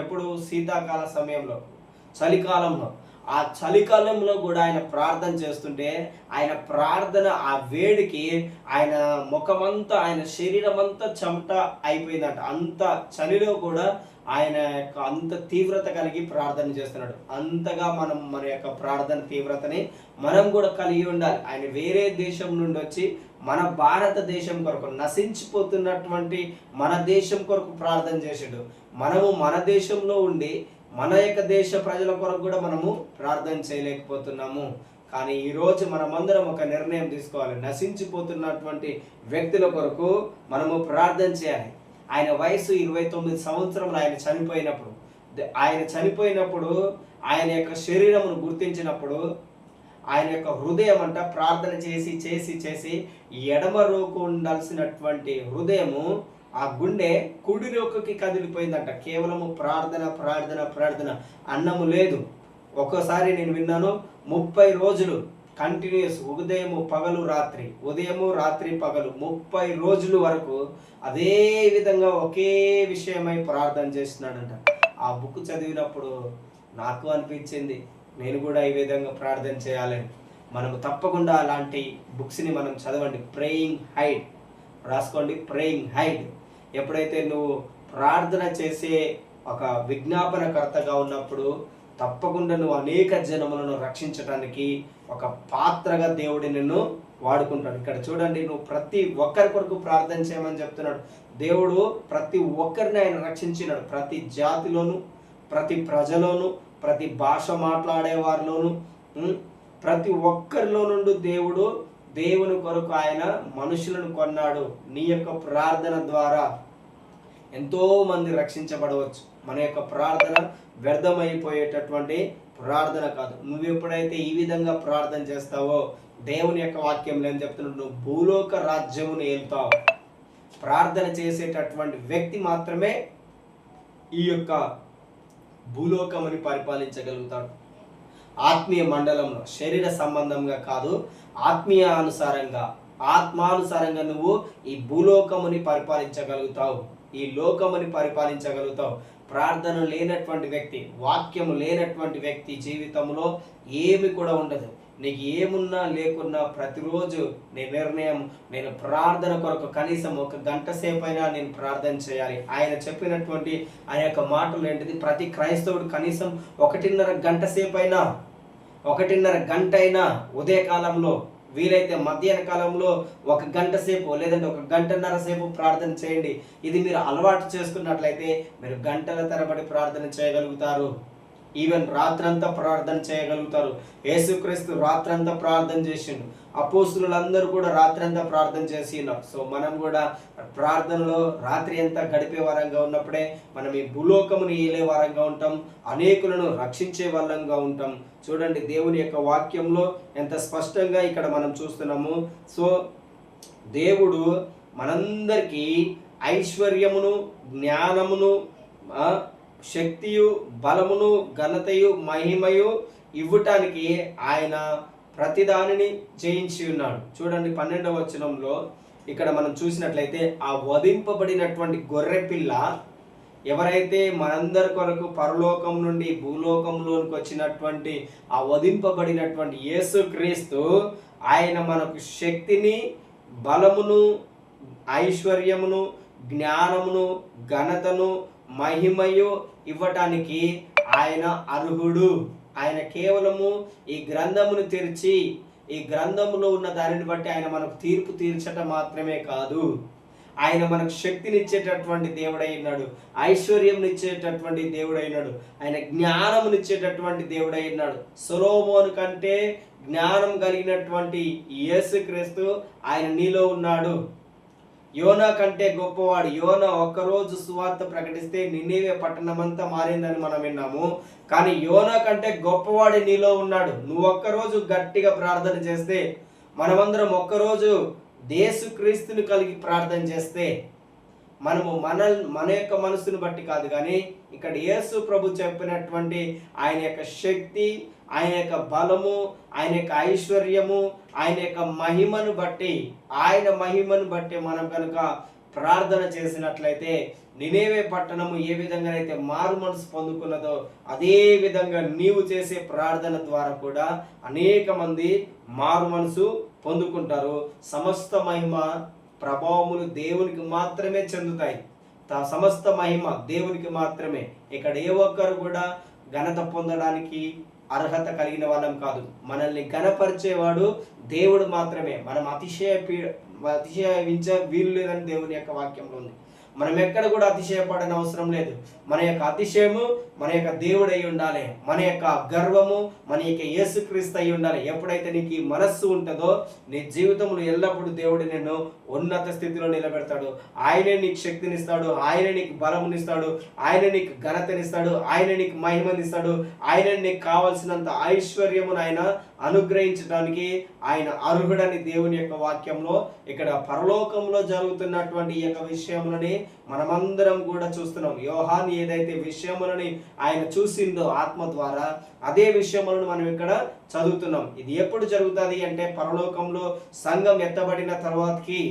Speaker 1: ఎప్పుడు? శీతాకాల సమయంలో, చలికాలంలో. ఆ చలికాలంలో కూడా ఆయన ప్రార్థన చేస్తుంటే ఆయన ప్రార్థన ఆ వేడికి ఆయన ముఖమంతా, ఆయన శరీరం అంతా చెమట అయిపోయిందంట. అంత చలిలో కూడా ఆయన యొక్క అంత తీవ్రత కలిగి ప్రార్థన చేస్తున్నాడు. అంతగా మనం మన యొక్క ప్రార్థన తీవ్రతని మనం కూడా కలిగి ఉండాలి. ఆయన వేరే దేశం నుండి వచ్చి మన భారతదేశం కొరకు, నశించిపోతున్నటువంటి మన దేశం కొరకు ప్రార్థన చేసాడు. మనము మన దేశంలో ఉండి మన యొక్క దేశ ప్రజల కొరకు కూడా మనము ప్రార్థన చేయలేకపోతున్నాము. కానీ ఈరోజు మనమందరం ఒక నిర్ణయం తీసుకోవాలి. నశించిపోతున్నటువంటి వ్యక్తుల కొరకు మనము ప్రార్థన చేయాలి. ఆయన వయసు 29 సంవత్సరములు. ఆయన చనిపోయినప్పుడు ఆయన యొక్క శరీరమును గుర్తించినప్పుడు ఆయన యొక్క హృదయం అంట ప్రార్థన చేసి చేసి చేసి ఎడమ రోకు ఉండాల్సినటువంటి హృదయము, ఆ గుండె కుడి రోకుకి కదిలిపోయిందంట. కేవలము ప్రార్థన ప్రార్థన ప్రార్థన, అన్నము లేదు. ఒక్కోసారి నేను విన్నాను 30 రోజులు కంటిన్యూస్, ఉదయము పగలు రాత్రి, ఉదయము రాత్రి పగలు 30 రోజుల వరకు అదే విధంగా ఒకే విషయమై ప్రార్థన చేస్తున్నాడంట. ఆ బుక్ చదివినప్పుడు నాకు అనిపించింది, నేను కూడా ఈ విధంగా ప్రార్థన చేయాలని. మనము తప్పకుండా అలాంటి బుక్స్ని మనం చదవండి. ప్రేయింగ్ హైడ్ రాసుకోండి, ప్రేయింగ్ హైడ్. ఎప్పుడైతే నువ్వు ప్రార్థన చేసే ఒక విజ్ఞాపనకర్తగా ఉన్నప్పుడు తప్పకుండా నువ్వు అనేక జనములను రక్షించడానికి ఒక పాత్రగా దేవుడి నిన్ను వాడుకుంటాడు. ఇక్కడ చూడండి, నువ్వు ప్రతి ఒక్కరి కొరకు ప్రార్థన చేయమని చెప్తున్నాడు. దేవుడు ప్రతి ఒక్కరిని ఆయన రక్షించినాడు. ప్రతి జాతిలోను, ప్రతి ప్రజలోను, ప్రతి భాష మాట్లాడే వారిలోను, ప్రతి ఒక్కరిలో నుండి దేవుని కొరకు ఆయన మనుషులను కొన్నాడు. నీ యొక్క ప్రార్థన ద్వారా ఎంతో మంది రక్షించబడవచ్చు. మన యొక్క ప్రార్థన వ్యర్థమైపోయేటటువంటి ప్రార్థన కాదు. నువ్వు ఎప్పుడైతే ఈ విధంగా ప్రార్థన చేస్తావో దేవుని యొక్క వాక్యంలో ఏం చెప్తున్నాడు? నువ్వు భూలోక రాజ్యమును ఏలుతావు. ప్రార్థన చేసేటటువంటి వ్యక్తి మాత్రమే ఈ యొక్క భూలోకముని పరిపాలించగలుగుతాడు. ఆత్మీయ మండలంలో, శరీర సంబంధంగా కాదు, ఆత్మీయ అనుసారంగా, ఆత్మానుసారంగా నువ్వు ఈ భూలోకముని పరిపాలించగలుగుతావు, ఈ లోకముని పరిపాలించగలుగుతావు. ప్రార్థన లేనటువంటి వ్యక్తి, వాక్యము లేనటువంటి వ్యక్తి జీవితంలో ఏమి కూడా ఉండదు. నీకు ఏమున్నా లేకున్నా ప్రతిరోజు నీ నిర్ణయం, నేను ప్రార్థన కొరకు కనీసం 1 గంట సేపైనా నేను ప్రార్థన చేయాలి. ఆయన చెప్పినటువంటి ఆయన యొక్క మాటలు ఏంటిది? ప్రతి క్రైస్తవుడు కనీసం 1.5 గంట సేపైనా, 1.5 గంట అయినా ఉదయకాలంలో, వీలైతే మధ్యాహ్న కాలంలో 1 గంట సేపు లేదంటే 1 గంటన్నర సేపు ప్రార్థన చేయండి. ఇది మీరు అలవాటు చేసుకున్నట్లయితే మీరు గంటల తరబడి ప్రార్థన చేయగలుగుతారు. ఈవెన్ రాత్రంతా ప్రార్థన చేయగలుగుతారు. యేసుక్రీస్తు రాత్రంతా ప్రార్థన చేసిండు. అపోస్తులందరూ కూడా రాత్రంతా ప్రార్థన చేసి ఉన్నారు. సో మనం కూడా ప్రార్థనలో రాత్రి అంతా గడిపే వారంగా ఉన్నప్పుడే మనం ఈ భూలోకమును ఏలే వారంగా ఉంటాం, అనేకులను రక్షించే వాళ్ళంగా ఉంటాం. చూడండి, దేవుని యొక్క వాక్యంలో ఎంత స్పష్టంగా ఇక్కడ మనం చూస్తున్నాము. సో దేవుడు మనందరికీ ఐశ్వర్యమును, జ్ఞానమును, శక్తియు, బలమును, ఘనతయు, మహిమయు ఇవ్వటానికి ఆయన ప్రతిదానిని జయించి ఉన్నాడు. చూడండి 12వ వచనంలో ఇక్కడ మనం చూసినట్లయితే, ఆ వధింపబడినటువంటి గొర్రె పిల్ల ఎవరైతే మనందరి కొరకు పరలోకం నుండి భూలోకంలోనికి వచ్చినటువంటి ఆ వధింపబడినటువంటి యేసుక్రీస్తు, ఆయన మనకు శక్తిని, బలమును, ఐశ్వర్యమును, జ్ఞానమును, ఘనతను, మహిమయు ఇవ్వటానికి ఆయన అర్హుడు. ఆయన కేవలము ఈ గ్రంథమును తెరిచి ఈ గ్రంథములో ఉన్న దానిని బట్టి ఆయన మనకు తీర్పు తీర్చటం మాత్రమే కాదు, ఆయన మనకు శక్తినిచ్చేటటువంటి దేవుడై ఉన్నాడు, ఐశ్వర్యంనిచ్చేటటువంటి దేవుడై ఉన్నాడు, ఆయన జ్ఞానమునిచ్చేటటువంటి దేవుడై ఉన్నాడు. సొలొమోను కంటే జ్ఞానం కలిగినటువంటి యేసుక్రీస్తు ఆయన నీలో ఉన్నాడు. యోనా కంటే గొప్పవాడు. యోనా ఒక్కరోజు సువార్త ప్రకటిస్తే నినివే పట్టణమంతా మారిందని మనం విన్నాము. కానీ యోనా కంటే గొప్పవాడు నీలో ఉన్నాడు. నువ్వు ఒక్కరోజు గట్టిగా ప్రార్థన చేస్తే, మనమందరం ఒక్కరోజు యేసుక్రీస్తుని కలిగి ప్రార్థన చేస్తే, మనము మన యొక్క మనసును బట్టి కాదు, కానీ ఇక్కడ యేసు ప్రభు చెప్పినటువంటి ఆయన యొక్క శక్తి, ఆయన యొక్క బలము, ఆయన యొక్క ఐశ్వర్యము, ఆయన యొక్క మహిమను బట్టి, ఆయన మహిమను బట్టి మనం కనుక ప్రార్థన చేసినట్లయితే, నినేవే పట్టణము ఏ విధంగానైతే మారు మనసు పొందుకున్నదో అదే విధంగా నీవు చేసే ప్రార్థన ద్వారా కూడా అనేక మంది మారు మనసు పొందుకుంటారు. సమస్త మహిమ ప్రభావములు దేవునికి మాత్రమే చెందుతాయి. సమస్త మహిమ దేవునికి మాత్రమే. ఇక్కడ ఏ ఒక్కరు కూడా ఘనత పొందడానికి అర్హత కలిగిన వాళ్ళం కాదు. మనల్ని ఘనపరిచేవాడు దేవుడు మాత్రమే. మనం అతిశయించ వీలు లేదని దేవుని యొక్క వాక్యంలో ఉంది. మనం ఎక్కడ కూడా అతిశయపడని అవసరం లేదు. మన యొక్క అతిశయము మన యొక్క దేవుడు అయి ఉండాలి. మన యొక్క గర్వము మన యొక్క యేసుక్రీస్తు అయి ఉండాలి. ఎప్పుడైతే నీకు ఈ మనస్సు ఉంటుందో నీ జీవితంలో ఎల్లప్పుడూ దేవుడు నిన్ను ఉన్నత స్థితిలో నిలబెడతాడు. ఆయనే నీకు శక్తినిస్తాడు, ఆయనే నీకు బలమునిస్తాడు, ఆయన నీకు ఘనతనిస్తాడు, ఆయన నీకు మహిమనిస్తాడు, ఆయన నీకు కావలసినంత ఐశ్వర్యమును ఆయన అనుగ్రహించడానికి ఆయన అర్హుడని దేవుని యొక్క వాక్యంలో ఇక్కడ పరలోకంలో జరుగుతున్నటువంటి ఈ యొక్క విషయములని మనమందరం కూడా చూస్తున్నాం. యోహాను ఏదైతే విషయములని ఆయన చూసిందో ఆత్మ ద్వారా, అదే విషయములను మనం ఇక్కడ చదువుతున్నాం. ఇది ఎప్పుడు జరుగుతుంది అంటే, పరలోకంలో సంఘం ఎత్తబడిన తర్వాతకి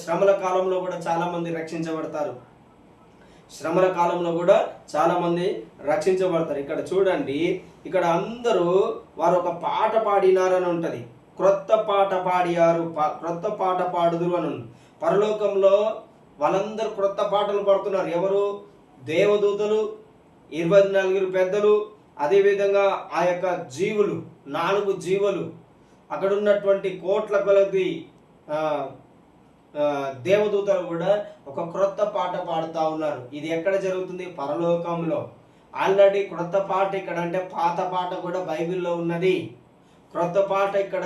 Speaker 1: శ్రమల కాలంలో కూడా చాలా మంది రక్షించబడతారు. శ్రమల కాలంలో కూడా చాలా మంది రక్షించబడతారు. ఇక్కడ చూడండి, ఇక్కడ అందరూ వారు ఒక పాట పాడినారని ఉంటది. క్రొత్త పాట పాడియారు, క్రొత్త పాట పాడుదురు అని. పరలోకంలో వాళ్ళందరూ క్రొత్త పాటలు పాడుతున్నారు. ఎవరు? దేవదూతలు, 24 పెద్దలు, అదేవిధంగా ఆ యొక్క జీవులు, 4 జీవులు, అక్కడ ఉన్నటువంటి కోట్ల కొలది దేవదూతలు కూడా ఒక క్రొత్త పాట పాడుతూ ఉన్నారు. ఇది ఎక్కడ జరుగుతుంది? పరలోకంలో. ఆల్రెడీ క్రొత్త పాట ఇక్కడ అంటే పాత పాట కూడా బైబిల్లో ఉన్నది. క్రొత్త పాట ఇక్కడ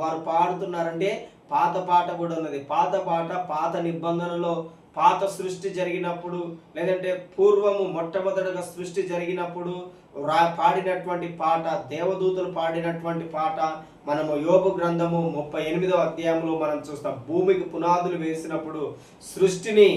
Speaker 1: వారు పాడుతున్నారంటే పాత పాట కూడా ఉన్నది. పాత పాట పాత నిబంధనలో, పాత సృష్టి జరిగినప్పుడు, లేదంటే పూర్వము మొట్టమొదటిగా సృష్టి జరిగినప్పుడు పాడినటువంటి పాట, దేవదూతలు పాడినటువంటి పాట మనము యోబు గ్రంథము 38వ అధ్యాయంలో మనం చూస్తాం. భూమికి పునాదులు వేసినప్పుడు, సృష్టిని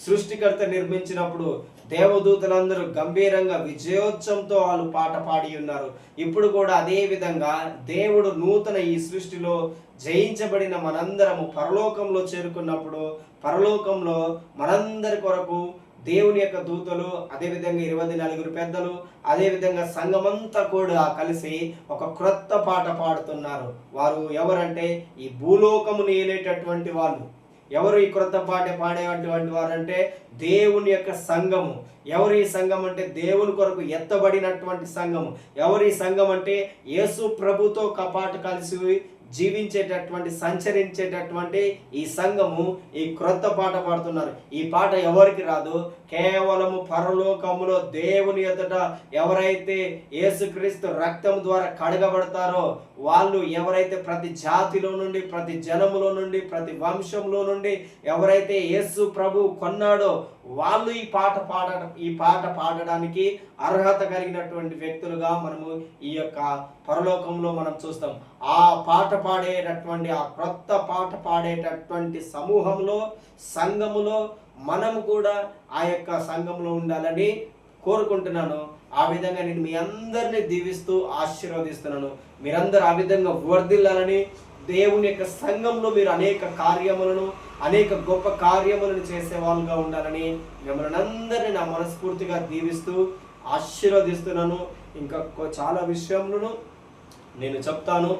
Speaker 1: సృష్టికర్త నిర్మించినప్పుడు దేవదూతలందరూ గంభీరంగా విజయోత్సవంతో వాళ్ళు పాట పాడి ఉన్నారు. ఇప్పుడు కూడా అదే విధంగా దేవుడు నూతన ఈ సృష్టిలో జయించబడిన మనందరము పరలోకంలో చేరుకున్నప్పుడు పరలోకంలో మనందరి కొరకు దేవుని యొక్క దూతలు, అదేవిధంగా 24 పెద్దలు, అదేవిధంగా సంఘమంతా కూడా కలిసి ఒక క్రొత్త పాట పాడుతున్నారు. వారు ఎవరంటే ఈ భూలోకమును ఏలేటటువంటి వాళ్ళు. ఎవరు ఈ క్రొత్త పాట పాడేటువంటి వారంటే దేవుని యొక్క సంఘము. ఎవరు ఈ సంఘం అంటే దేవుని కొరకు ఎత్తబడినటువంటి సంఘము. ఎవరు ఈ సంఘం అంటే యేసు ప్రభుతో కపాటు కలిసి జీవించేటటువంటి సంచరించేటటువంటి ఈ సంఘము ఈ క్రొత్త పాట పాడుతున్నారు. ఈ పాట ఎవరికి రాదు, కేవలము పరలోకములో దేవుని ఎదుట ఎవరైతే యేసుక్రీస్తు రక్తం ద్వారా కడగబడతారో వాళ్ళు, ఎవరైతే ప్రతి జాతిలో నుండి, ప్రతి జనములో నుండి, ప్రతి వంశంలో నుండి ఎవరైతే యేసు ప్రభు కొన్నాడో వాళ్ళు ఈ పాట పాడడానికి అర్హత కలిగినటువంటి వ్యక్తులుగా మనము ఈ యొక్క పరలోకంలో మనం చూస్తాం. ఆ పాట పాడేటటువంటి, ఆ క్రొత్త పాట పాడేటటువంటి సమూహంలో, సంఘములో మనము కూడా ఆ యొక్క సంఘంలో ఉండాలని కోరుకుంటున్నాను. ఆ విధంగా నేను మీ అందరినీ దీవిస్తూ ఆశీర్వదిస్తున్నాను. మీరందరూ ఆ విధంగా వర్ధిల్లాలని, దేవుని యొక్క సంఘంలో మీరు అనేక గొప్ప కార్యములను చేసే వాళ్ళుగా ఉండాలని మిమ్మల్ని అందరినీ నా మనస్ఫూర్తిగా దీవిస్తూ ఆశీర్వదిస్తున్నాను. ఇంకా చాలా విషయములను నేను చెప్తాను.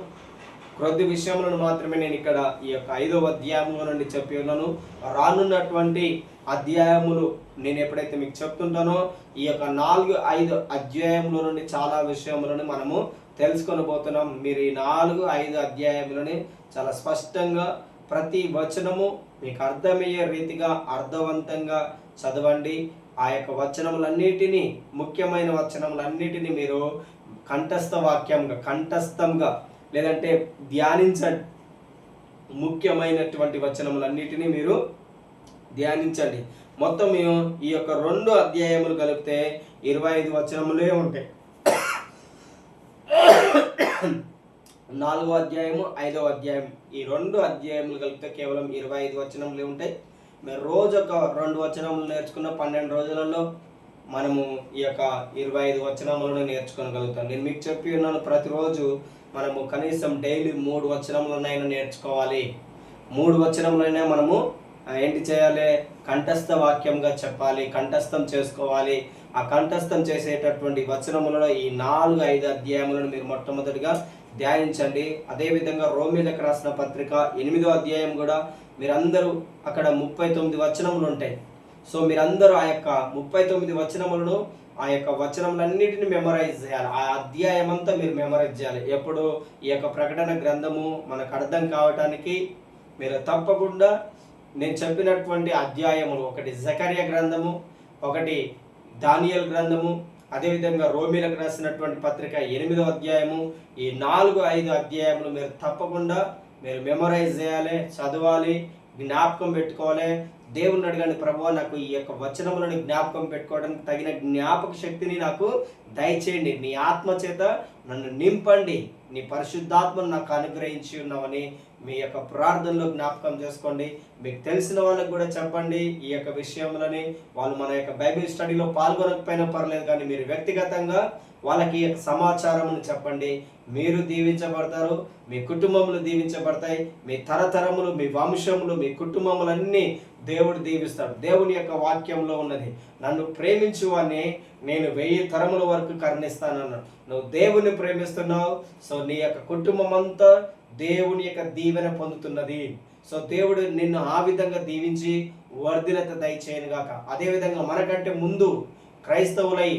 Speaker 1: కొద్ది విషయములను మాత్రమే నేను ఇక్కడ ఈ యొక్క 5వ అధ్యాయంలో నుండి చెప్పి ఉన్నాను. రానున్నటువంటి అధ్యాయములు నేను ఎప్పుడైతే మీకు చెప్తుంటానో ఈ యొక్క 4-5 అధ్యాయముల నుండి చాలా విషయములను మనము తెలుసుకొని పోతున్నాం. మీరు ఈ 4-5 అధ్యాయములని చాలా స్పష్టంగా ప్రతి వచనము మీకు అర్థమయ్యే రీతిగా అర్థవంతంగా చదవండి. ఆ యొక్క వచనములన్నిటినీ, ముఖ్యమైన వచనములన్నిటినీ మీరు కంఠస్థంగా లేదంటే ధ్యానించండి. ముఖ్యమైనటువంటి వచనములన్నిటినీ మీరు ధ్యానించండి. మొత్తం ఈ యొక్క 2 అధ్యాయములు కలిపితే 25 వచనములే ఉంటాయి. 4వ అధ్యాయము 5వ అధ్యాయం ఈ 2 అధ్యాయములు కలిపితే కేవలం 25 వచనములే ఉంటాయి. మీరు రోజు ఒక 2 వచనములు నేర్చుకున్న 12 రోజులలో మనము ఈ యొక్క 25 వచనములను నేర్చుకోగలుగుతాం. నేను మీకు చెప్పి ఉన్నాను, ప్రతిరోజు మనము కనీసం డైలీ 3 వచనములనైనా నేర్చుకోవాలి. 3 వచనములైనా మనము ఏంటి చేయాలి, కంఠస్థ వాక్యంగా చెప్పాలి, కంఠస్థం చేసుకోవాలి. ఆ కంఠస్థం చేసేటటువంటి వచనములలో ఈ 4-5 అధ్యాయములను మీరు మొట్టమొదటిగా ధ్యానించండి. అదేవిధంగా రోమీలకు రాసిన పత్రిక 8వ అధ్యాయం కూడా మీరందరూ అక్కడ 39 వచనములు ఉంటాయి. సో మీరందరూ ఆ యొక్క 39 వచనములను, ఆ యొక్క వచనములన్నిటిని మెమరైజ్ చేయాలి. ఆ అధ్యాయం అంతా మీరు మెమరైజ్ చేయాలి. ఎప్పుడు ఈ యొక్క ప్రకటన గ్రంథము మనకు అర్థం కావటానికి మీరు తప్పకుండా నేను చెప్పినటువంటి అధ్యాయములు, ఒకటి జకర్యా గ్రంథము, ఒకటి దానియేలు గ్రంథము, అదేవిధంగా రోమీలకు రాసినటువంటి పత్రిక 8వ అధ్యాయము, ఈ 4-5 అధ్యాయములు మీరు తప్పకుండా మీరు మెమరైజ్ చేయాలి, చదవాలి, జ్ఞాపకం పెట్టుకోవాలి. దేవుని అడగండి, ప్రభువా నాకు ఈ యొక్క వచనములను జ్ఞాపకం పెట్టుకోవడానికి తగిన జ్ఞాపక శక్తిని నాకు దయచేయండి, నీ ఆత్మ చేత నన్ను నింపండి, నీ పరిశుద్ధాత్మను నాకు అనుగ్రహించి ఉన్నామని మీ యొక్క ప్రార్థనలో జ్ఞాపకం చేసుకోండి. మీకు తెలిసిన వాళ్ళకి కూడా చెప్పండి ఈ యొక్క విషయములని. వాళ్ళు మన యొక్క బైబిల్ స్టడీలో పాల్గొనకపోయినా పర్లేదు, కానీ మీరు వ్యక్తిగతంగా వాళ్ళకి ఈ యొక్క సమాచారమును చెప్పండి. మీరు దీవించబడతారు, మీ కుటుంబములు దీవించబడతాయి, మీ తరతరములు, మీ వంశములు, మీ కుటుంబములన్నీ దేవుడు దీవిస్తాడు. దేవుని యొక్క వాక్యంలో ఉన్నది, నన్ను ప్రేమించువాన్ని నేను 1000 తరముల వరకు కరుణిస్తానన్నాడు. నువ్వు దేవుని ప్రేమిస్తున్నావు, సో నీ యొక్క కుటుంబం అంతా దేవుని యొక్క దీవెన పొందుతున్నది. సో దేవుడు నిన్ను ఆ విధంగా దీవించి వర్ధిలత దయచేయను గాక. అదేవిధంగా మనకంటే ముందు క్రైస్తవులై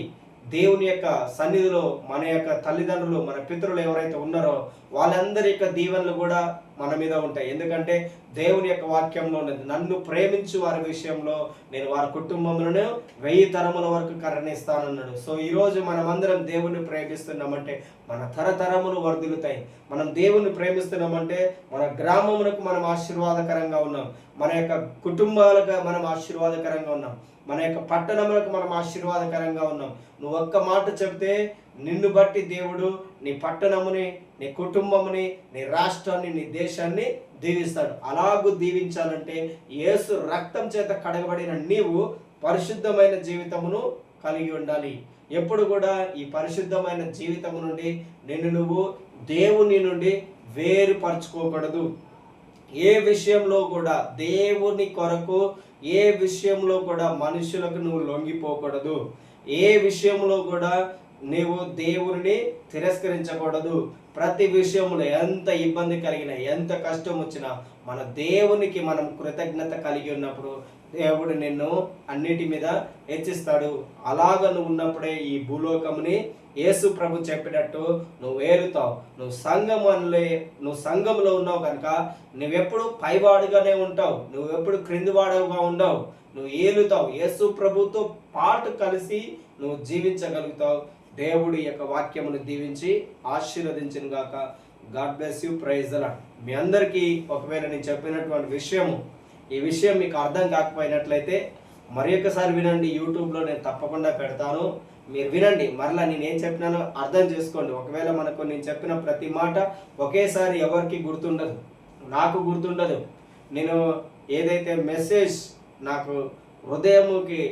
Speaker 1: దేవుని యొక్క సన్నిధిలో మన యొక్క తల్లిదండ్రులు, మన పితరులు ఎవరైతే ఉన్నారో వాళ్ళందరి యొక్క దీవెనలు కూడా మన మీద ఉంటాయి. ఎందుకంటే దేవుని యొక్క వాక్యంలో ఉన్నది, నన్ను ప్రేమించు వారి విషయంలో నేను వారి కుటుంబంలోనే 1000 తరముల వరకు కరుణిస్తానన్నాడు. సో ఈరోజు మనమందరం దేవుని ప్రేమిస్తున్నామంటే మన తరతరములు వర్ధిల్లుతాయి. మనం దేవుని ప్రేమిస్తున్నామంటే మన గ్రామములకు మనం ఆశీర్వాదకరంగా ఉన్నాం, మన యొక్క కుటుంబాలకు మనం ఆశీర్వాదకరంగా ఉన్నాం, మన యొక్క పట్టణములకు మనం ఆశీర్వాదకరంగా ఉన్నాం. నువ్వు ఒక్క మాట చెప్తే నిన్ను బట్టి దేవుడు నీ పట్టణముని, నీ కుటుంబముని, నీ రాష్ట్రాన్ని, నీ దేశాన్ని దీవిస్తాడు. అలాగూ దీవించాలంటే యేసు రక్తం చేత కడగబడిన నీవు పరిశుద్ధమైన జీవితమును కలిగి ఉండాలి. ఎప్పుడు కూడా ఈ పరిశుద్ధమైన జీవితము నుండి నిన్ను నువ్వు దేవుని నుండి వేరుపరచుకోకూడదు. ఏ విషయంలో కూడా దేవుని కొరకు, ఏ విషయంలో కూడా మనుషులకు నువ్వు లొంగిపోకూడదు. ఏ విషయంలో కూడా నీవు దేవుని తిరస్కరించకూడదు. ప్రతి విషయంలో ఎంత ఇబ్బంది కలిగినా, ఎంత కష్టం వచ్చినా మన దేవునికి మనం కృతజ్ఞత కలిగి ఉన్నప్పుడు దేవుడు నిన్ను అన్నిటి మీద హెచ్చిస్తాడు. అలాగ నువ్వు ఉన్నప్పుడే ఈ భూలోకముని యేసు ప్రభు చెప్పినట్టు నువ్వు ఏలుతావు. నువ్వు సంఘంలో ఉన్నావు కనుక నువ్వెప్పుడు పైవాడుగానే ఉంటావు, నువ్వెప్పుడు క్రిందివాడుగా ఉండవు. నువ్వు ఏలుతావు. యేసు ప్రభుతో పాటు కలిసి నువ్వు జీవించగలుగుతావు. దేవుడి యొక్క వాక్యమును దీవించి ఆశీర్వదించిన గాక. God bless you. Praise the Lord. మీ అందరికీ ఒకవేళ నేను చెప్పినటువంటి ఈ విషయం మీకు అర్థం కాకపోయినట్లయితే మరి ఒకసారి వినండి. యూట్యూబ్లో నేను తప్పకుండా పెడతాను, మీరు వినండి. మరలా నేనేం చెప్పినానో అర్థం చేసుకోండి. ఒకవేళ మనకు నేను చెప్పిన ప్రతి మాట ఒకేసారి ఎవరికి గుర్తుండదు, నాకు గుర్తుండదు. నేను ఏదైతే మెసేజ్ నాకు హృదయముకి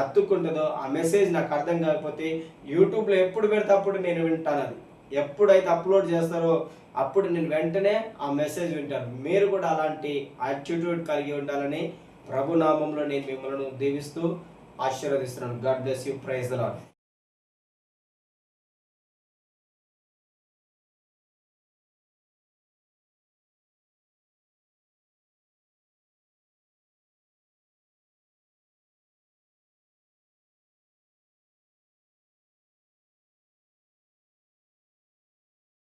Speaker 1: అత్తుకుంటుందో ఆ మెసేజ్ నాకు అర్థం కాకపోతే యూట్యూబ్లో ఎప్పుడు పెడితే అప్పుడు నేను వింటాను. అది ఎప్పుడైతే అప్లోడ్ చేస్తారో అప్పుడు నేను వెంటనే ఆ మెసేజ్ వింటాను. మీరు కూడా అలాంటి యాటిట్యూడ్ కలిగి ఉండాలని ప్రభునామంలో నేను మిమ్మల్ని దీవిస్తూ ఆశీర్వదిస్తున్నాను. God bless you. Praise the lord.